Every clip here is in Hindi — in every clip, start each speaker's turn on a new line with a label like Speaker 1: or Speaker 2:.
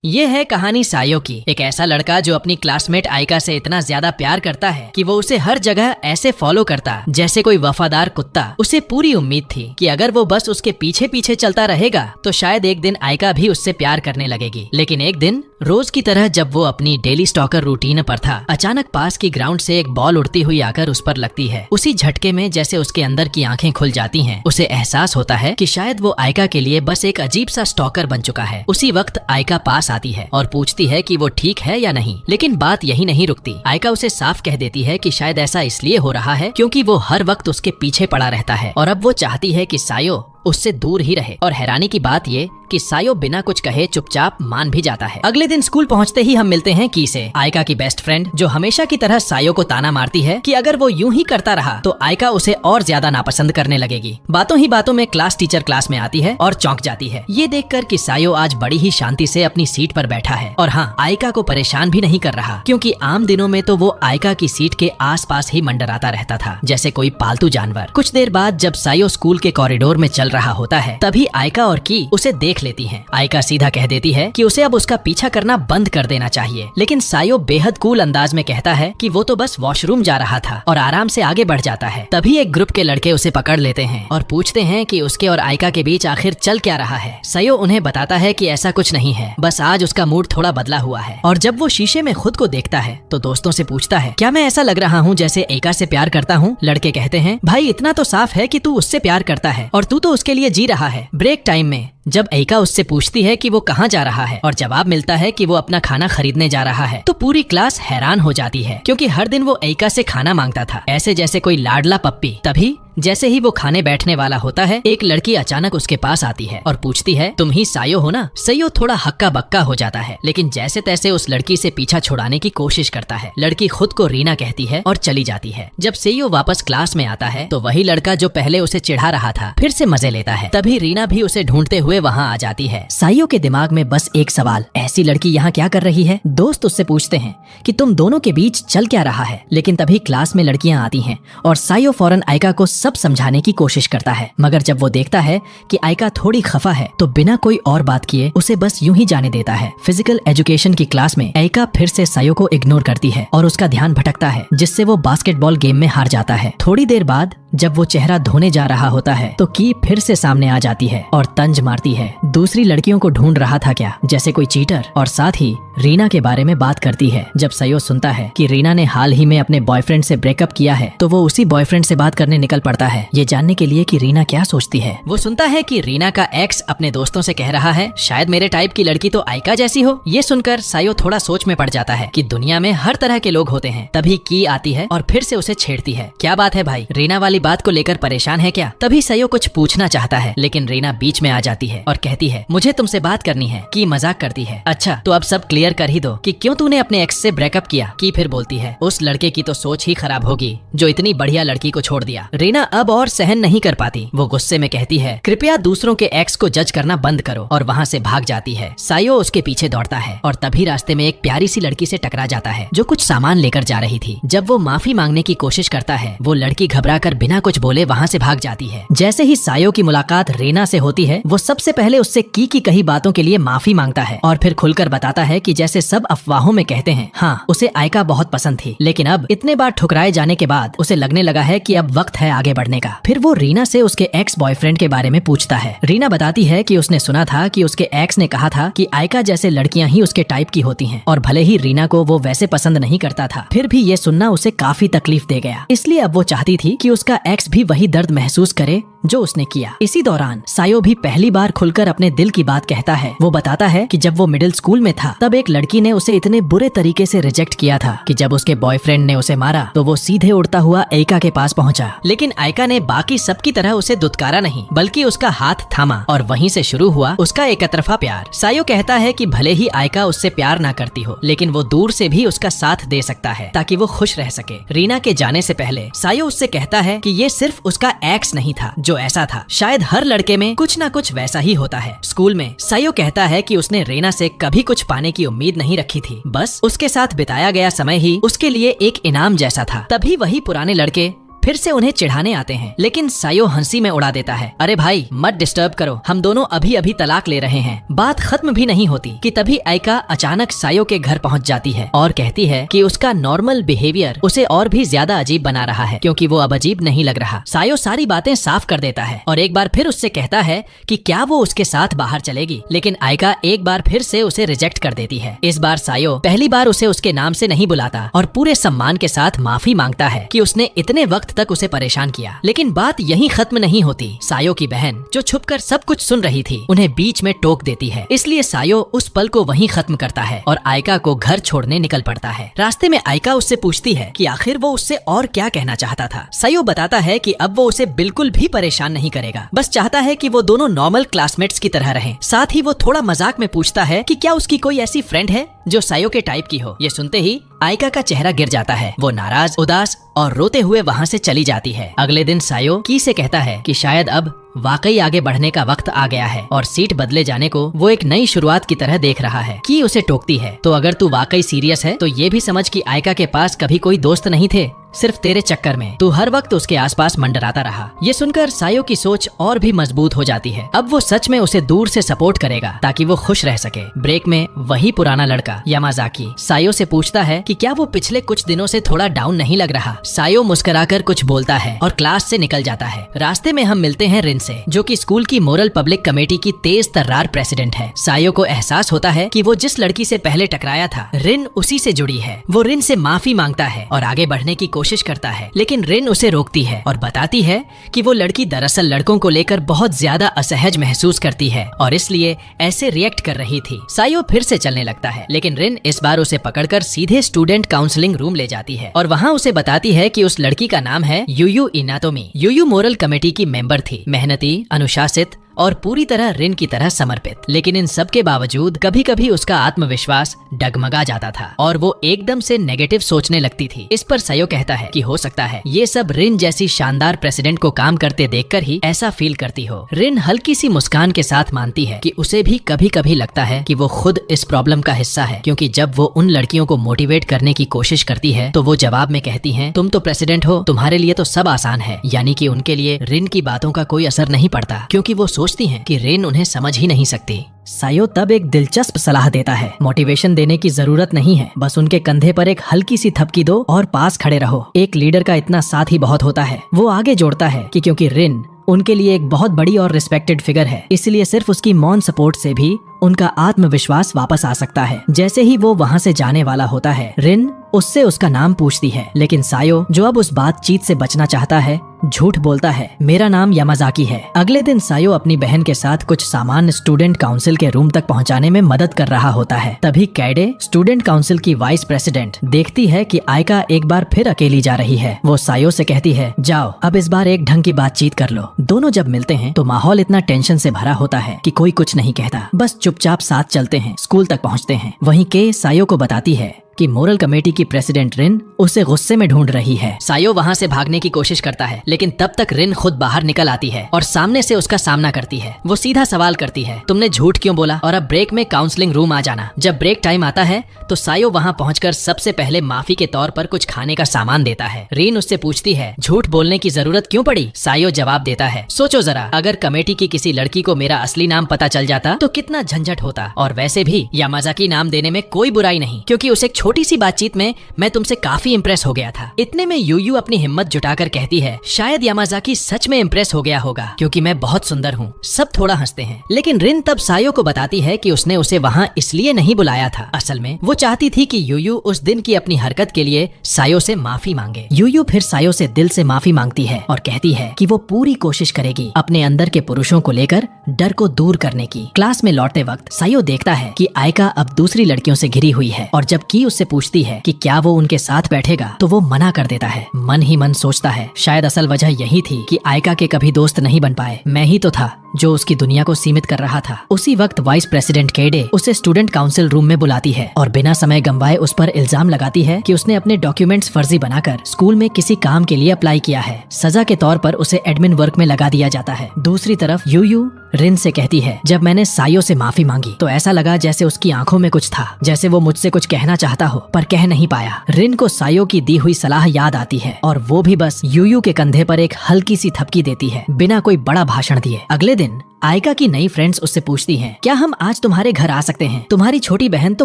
Speaker 1: ये है कहानी सायो की। एक ऐसा लड़का जो अपनी क्लासमेट आयका से इतना ज्यादा प्यार करता है कि वो उसे हर जगह ऐसे फॉलो करता जैसे कोई वफादार कुत्ता। उसे पूरी उम्मीद थी कि अगर वो बस उसके पीछे पीछे चलता रहेगा तो शायद एक दिन आयका भी उससे प्यार करने लगेगी। लेकिन एक दिन रोज की तरह जब वो अपनी डेली स्टॉकर रूटीन पर था, अचानक पास की ग्राउंड से एक बॉल उड़ती हुई आकर उस पर लगती है। उसी झटके में जैसे उसके अंदर की आंखें खुल जाती हैं। उसे एहसास होता है कि शायद वो आयका के लिए बस एक अजीब सा स्टॉकर बन चुका है। उसी वक्त आयका पास आती है और पूछती है कि वो ठीक है या नहीं। लेकिन बात यही नहीं रुकती। आयका उसे साफ कह देती है कि शायद ऐसा इसलिए हो रहा है क्योंकि वो हर वक्त उसके पीछे पड़ा रहता है और अब वो चाहती है कि सायो उससे दूर ही रहे। और हैरानी की बात ये कि सायो बिना कुछ कहे चुपचाप मान भी जाता है। अगले दिन स्कूल पहुंचते ही हम मिलते हैं की से, आयका की बेस्ट फ्रेंड, जो हमेशा की तरह सायो को ताना मारती है कि अगर वो यूं ही करता रहा तो आयका उसे और ज्यादा नापसंद करने लगेगी। बातों ही बातों में क्लास टीचर क्लास में आती है और चौंक जाती है ये देखकर कि सायो आज बड़ी ही शांति से अपनी सीट पर बैठा है। और हाँ, आयका को परेशान भी नहीं कर रहा क्योंकि आम दिनों में तो वो आयका की सीट के आसपास ही मंडराता रहता था जैसे कोई पालतू जानवर। कुछ देर बाद जब सायो स्कूल के कॉरिडोर में चल रहा होता है तभी आयका और की उसे देख लेती हैं। आयका सीधा कह देती है कि उसे अब उसका पीछा करना बंद कर देना चाहिए। लेकिन सायो बेहद कूल अंदाज में कहता है कि वो तो बस वॉशरूम जा रहा था और आराम से आगे बढ़ जाता है। तभी एक ग्रुप के लड़के उसे पकड़ लेते हैं और पूछते हैं कि उसके और आयका के बीच आखिर चल क्या रहा है। सायो उन्हें बताता है कि ऐसा कुछ नहीं है, बस आज उसका मूड थोड़ा बदला हुआ है। और जब वो शीशे में खुद को देखता है तो दोस्तों से पूछता है, क्या मैं ऐसा लग रहा हूँ जैसे आयका से प्यार करता हूँ? लड़के कहते हैं, भाई इतना तो साफ है कि तू उससे प्यार करता है और तू तो उसके लिए जी रहा है। ब्रेक टाइम में जब आयका उससे पूछती है कि वो कहाँ जा रहा है और जवाब मिलता है कि वो अपना खाना खरीदने जा रहा है तो पूरी क्लास हैरान हो जाती है क्योंकि हर दिन वो आयका से खाना मांगता था, ऐसे जैसे कोई लाडला पप्पी। तभी जैसे ही वो खाने बैठने वाला होता है, एक लड़की अचानक उसके पास आती है और पूछती है, तुम ही सायो हो ना? सायो थोड़ा हक्का बक्का हो जाता है लेकिन जैसे तैसे उस लड़की से पीछा छुड़ाने की कोशिश करता है। लड़की खुद को रीना कहती है और चली जाती है। जब सायो वापस क्लास में आता है तो वही लड़का जो पहले उसे चिढ़ा रहा था फिर से मजे लेता है। तभी रीना भी उसे ढूंढते हुए वहाँ आ जाती है। सायो के दिमाग में बस एक सवाल, ऐसी लड़की यहाँ क्या कर रही है? दोस्त उससे पूछते हैं कि तुम दोनों के बीच चल क्या रहा है। लेकिन तभी क्लास में लड़कियां आती हैं और सायो फौरन आयका को सब समझाने की कोशिश करता है। मगर जब वो देखता है कि आयका थोड़ी खफा है तो बिना कोई और बात किए उसे बस यूं ही जाने देता है। फिजिकल एजुकेशन की क्लास में आयका फिर से सायो को इग्नोर करती है और उसका ध्यान भटकता है जिससे वो बास्केटबॉल गेम में हार जाता है। थोड़ी देर बाद जब वो चेहरा धोने जा रहा होता है तो की फिर से सामने आ जाती है और तंज मारती है, दूसरी लड़कियों को ढूंढ रहा था क्या, जैसे कोई चीटर। और साथ ही रीना के बारे में बात करती है। जब सायो सुनता है कि रीना ने हाल ही में अपने बॉयफ्रेंड से ब्रेकअप किया है तो वो उसी बॉयफ्रेंड से बात करने निकल पड़ता है, ये जानने के लिए कि रीना क्या सोचती है। वो सुनता है कि रीना का एक्स अपने दोस्तों से कह रहा है, शायद मेरे टाइप की लड़की तो आयका जैसी हो। ये सुनकर सायो थोड़ा सोच में पड़ जाता है कि दुनिया में हर तरह के लोग होते हैं। तभी की आती है और फिर से उसे छेड़ती है, क्या बात है भाई, रीना वाली बात को लेकर परेशान है क्या? तभी सायो कुछ पूछना चाहता है लेकिन रीना बीच में आ जाती है और कहती है, मुझे तुमसे बात करनी है। की मजाक करती है, अच्छा तो अब सब क्लियर कर ही दो कि क्यों तूने अपने एक्स से ब्रेकअप किया। की फिर बोलती है, उस लड़के की तो सोच ही खराब होगी जो इतनी बढ़िया लड़की को छोड़ दिया। रीना अब और सहन नहीं कर पाती, वो गुस्से में कहती है, कृपया दूसरों के एक्स को जज करना बंद करो, और वहाँ से भाग जाती है। सायो उसके पीछे दौड़ता है और तभी रास्ते में एक प्यारी सी लड़की से टकरा जाता है जो कुछ सामान लेकर जा रही थी। जब वो माफी मांगने की कोशिश करता है वो लड़की घबराकर बिना कुछ बोले वहाँ से भाग जाती है। जैसे ही सायो की मुलाकात रीना से होती है वो सबसे पहले उससे की कही बातों के लिए माफी मांगता है और फिर खुलकर बताता है कि जैसे सब अफवाहों में कहते हैं, हाँ उसे आयका बहुत पसंद थी लेकिन अब इतने बार ठुकराए जाने के बाद उसे लगने लगा है कि अब वक्त है आगे बढ़ने का। फिर वो रीना से उसके एक्स बॉयफ्रेंड के बारे में पूछता है। रीना बताती है कि उसने सुना था कि उसके एक्स ने कहा था कि आयका जैसे लड़कियां ही उसके टाइप की होती हैं और भले ही रीना को वो वैसे पसंद नहीं करता था फिर भी ये सुनना उसे काफी तकलीफ दे गया। इसलिए अब वो चाहती थी कि उसका एक्स भी वही दर्द महसूस करे जो उसने किया। इसी दौरान सायो भी पहली बार खुलकर अपने दिल की बात कहता है। वो बताता है कि जब वो मिडिल स्कूल में था तब एक लड़की ने उसे इतने बुरे तरीके से रिजेक्ट किया था कि जब उसके बॉयफ्रेंड ने उसे मारा तो वो सीधे उड़ता हुआ आयका के पास पहुंचा। लेकिन आयका ने बाकी सबकी तरह उसे दुत्कारा नहीं बल्कि उसका हाथ थामा और वहीं से शुरू हुआ उसका एकतरफा प्यार। सायो कहता है कि भले ही आयका उससे प्यार ना करती हो लेकिन वो दूर से भी उसका साथ दे सकता है ताकि वो खुश रह सके। रीना के जाने से पहले सायो उससे कहता है कि ये सिर्फ उसका एक्स नहीं था जो ऐसा था, शायद हर लड़के में कुछ ना कुछ वैसा ही होता है। स्कूल में सायो कहता है कि उसने रीना से कभी कुछ पाने की उम्मीद नहीं रखी थी, बस उसके साथ बिताया गया समय ही उसके लिए एक इनाम जैसा था। तभी वही पुराने लड़के फिर से उन्हें चिढ़ाने आते हैं, लेकिन सायो हंसी में उड़ा देता है, अरे भाई मत डिस्टर्ब करो, हम दोनों अभी अभी तलाक ले रहे हैं। बात खत्म भी नहीं होती कि तभी आइका अचानक सायो के घर पहुंच जाती है और कहती है कि उसका नॉर्मल बिहेवियर उसे और भी ज्यादा अजीब बना रहा है, क्योंकि वो अब अजीब नहीं लग रहा। सायो सारी बातें साफ कर देता है और एक बार फिर उससे कहता है कि क्या वो उसके साथ बाहर चलेगी, लेकिन आइका एक बार फिर से उसे रिजेक्ट कर देती है। इस बार सायो पहली बार उसे उसके नाम से नहीं बुलाता और पूरे सम्मान के साथ माफी मांगता है कि उसने इतने वक्त तक उसे परेशान किया। लेकिन बात यहीं खत्म नहीं होती। सायो की बहन जो छुपकर सब कुछ सुन रही थी उन्हें बीच में टोक देती है, इसलिए सायो उस पल को वहीं खत्म करता है और आइका को घर छोड़ने निकल पड़ता है। रास्ते में आइका उससे पूछती है कि आखिर वो उससे और क्या कहना चाहता था। सायो बताता है कि अब वो उसे बिल्कुल भी परेशान नहीं करेगा, बस चाहता है कि वो दोनों नॉर्मल क्लासमेट्स की तरह रहें। साथ ही वो थोड़ा मजाक में पूछता है कि क्या उसकी कोई ऐसी फ्रेंड है जो सायो के टाइप की हो। ये सुनते ही आइका का चेहरा गिर जाता है, वो नाराज, उदास और रोते हुए वहाँ से चली जाती है। अगले दिन सायो की से कहता है कि शायद अब वाकई आगे बढ़ने का वक्त आ गया है और सीट बदले जाने को वो एक नई शुरुआत की तरह देख रहा है। की उसे टोकती है, तो अगर तू वाकई सीरियस है तो ये भी समझ कि आइका के पास कभी कोई दोस्त नहीं थे, सिर्फ तेरे चक्कर में तू हर वक्त उसके आसपास मंडराता रहा। ये सुनकर सायो की सोच और भी मजबूत हो जाती है। अब वो सच में उसे दूर से सपोर्ट करेगा ताकि वो खुश रह सके। ब्रेक में वही पुराना लड़का यामाजाकी सायो से पूछता है कि क्या वो पिछले कुछ दिनों से थोड़ा डाउन नहीं लग रहा। सायो मुस्कुराकर कुछ बोलता है और क्लास से निकल जाता है। रास्ते में हम मिलते हैं रिन से, जो कि स्कूल की मोरल पब्लिक कमेटी की तेज तर्रार प्रेसिडेंट है। सायो को एहसास होता है कि वो जिस लड़की से पहले टकराया था रिन उसी से जुड़ी है। वो रिन से माफी मांगता है और आगे बढ़ने की कोशिश करता है, लेकिन रिन उसे रोकती है और बताती है कि वो लड़की दरअसल लड़कों को लेकर बहुत ज्यादा असहज महसूस करती है और इसलिए ऐसे रिएक्ट कर रही थी। सायो फिर से चलने लगता है, लेकिन रिन इस बार उसे पकड़कर सीधे स्टूडेंट काउंसलिंग रूम ले जाती है और वहाँ उसे बताती है कि उस लड़की का नाम है यूयू इनातोमी। यूयू मोरल कमेटी की मेंबर थी, मेहनती, अनुशासित और पूरी तरह रिन की तरह समर्पित। लेकिन इन सब के बावजूद कभी कभी उसका आत्मविश्वास डगमगा जाता था और वो एकदम से नेगेटिव सोचने लगती थी। इस पर सायो कहता है कि हो सकता है ये सब रिन जैसी शानदार प्रेसिडेंट को काम करते देखकर ही ऐसा फील करती हो। रिन हल्की सी मुस्कान के साथ मानती है कि उसे भी कभी कभी लगता है कि वो खुद इस प्रॉब्लम का हिस्सा है, क्योंकि जब वो उन लड़कियों को मोटिवेट करने की कोशिश करती है तो वो जवाब में कहती हैं, तुम तो प्रेसिडेंट हो, तुम्हारे लिए तो सब आसान है। यानी कि उनके लिए रिन की बातों का कोई असर नहीं पड़ता, क्योंकि वो सोचती हैं कि रिन उन्हें समझ ही नहीं सकती। सायो तब एक दिलचस्प सलाह देता है, मोटिवेशन देने की जरूरत नहीं है, बस उनके कंधे पर एक हल्की सी थपकी दो और पास खड़े रहो। एक लीडर का इतना साथ ही बहुत होता है। वो आगे जोड़ता है कि क्योंकि रिन उनके लिए एक बहुत बड़ी और रिस्पेक्टेड फिगर है, इसलिए सिर्फ उसकी मौन सपोर्ट से भी उनका आत्मविश्वास वापस आ सकता है। जैसे ही वो वहाँ से जाने वाला होता है, रिन उससे उसका नाम पूछती है, लेकिन सायो जो अब उस बातचीत से बचना चाहता है झूठ बोलता है, मेरा नाम यामाजाकी है। अगले दिन सायो अपनी बहन के साथ कुछ सामान स्टूडेंट काउंसिल के रूम तक पहुंचाने में मदद कर रहा होता है। तभी कैडे, स्टूडेंट काउंसिल की वाइस प्रेसिडेंट, देखती है कि आइका एक बार फिर अकेली जा रही है। वो सायो से कहती है, जाओ अब इस बार एक ढंग की बातचीत कर लो। दोनों जब मिलते हैं तो माहौल इतना टेंशन से भरा होता है कि कोई कुछ नहीं कहता, बस चुपचाप साथ चलते हैं, स्कूल तक पहुँचते हैं। वहीं के सायो को बताती है कि मोरल कमेटी की प्रेसिडेंट रिन उसे गुस्से में ढूंढ रही है। सायो वहाँ से भागने की कोशिश करता है, लेकिन तब तक रिन खुद बाहर निकल आती है और सामने से उसका सामना करती है। वो सीधा सवाल करती है, तुमने झूठ क्यों बोला और अब ब्रेक में काउंसलिंग रूम आ जाना। जब ब्रेक टाइम आता है तो सायो वहाँ पहुंचकर सबसे पहले माफी के तौर पर कुछ खाने का सामान देता है। रिन उससे पूछती है, झूठ बोलने की जरूरत क्यों पड़ी। सायो जवाब देता है, सोचो जरा, अगर कमेटी की किसी लड़की को मेरा असली नाम पता चल जाता तो कितना झंझट होता। और वैसे भी यामाजाकी नाम देने में कोई बुराई नहीं, क्योंकि उसे एक छोटी सी बातचीत में मैं तुमसे काफी इम्प्रेस हो गया था। इतने में यूयू अपनी हिम्मत जुटाकर कहती है, शायद यामाजाकी सच में इम्प्रेस हो गया होगा क्योंकि मैं बहुत सुंदर हूँ। सब थोड़ा हंसते हैं, लेकिन रिन तब सायो को बताती है कि उसने उसे वहाँ इसलिए नहीं बुलाया था। असल में वो चाहती थी कि यूयू उस दिन की अपनी हरकत के लिए सायो से माफी मांगे। यूयू फिर सायो से दिल से माफी मांगती है और कहती है कि वो पूरी कोशिश करेगी अपने अंदर के पुरुषों को लेकर डर को दूर करने की। क्लास में लौटते वक्त सायो देखता है कि आइका अब दूसरी लड़कियों से घिरी हुई है और जब की उससे पूछती है कि क्या वो उनके साथ बैठेगा तो वो मना कर देता है। मन ही मन सोचता है, शायद असल वजह यही थी कि आइका के कभी दोस्त नहीं बन पाए, मैं ही तो था जो उसकी दुनिया को सीमित कर रहा था। उसी वक्त वाइस प्रेसिडेंट केडे उसे स्टूडेंट काउंसिल रूम में बुलाती है और बिना समय गंवाए उस पर इल्जाम लगाती है कि उसने अपने डॉक्यूमेंट्स फर्जी बनाकर स्कूल में किसी काम के लिए अप्लाई किया है। सजा के तौर पर उसे एडमिन वर्क में लगा दिया जाता है। दूसरी तरफ यूयू रिन से कहती है, जब मैंने सायो से माफी मांगी तो ऐसा लगा जैसे उसकी आंखों में कुछ था, जैसे वो मुझसे कुछ कहना चाहता हो पर कह नहीं पाया। रिन को सायो की दी हुई सलाह याद आती है और वो भी बस यूयू के कंधे पर एक हल्की सी थपकी देती है बिना कोई बड़ा भाषण दिए। अगले दिन आयका की नई फ्रेंड्स उससे पूछती हैं, क्या हम आज तुम्हारे घर आ सकते हैं? तुम्हारी छोटी बहन तो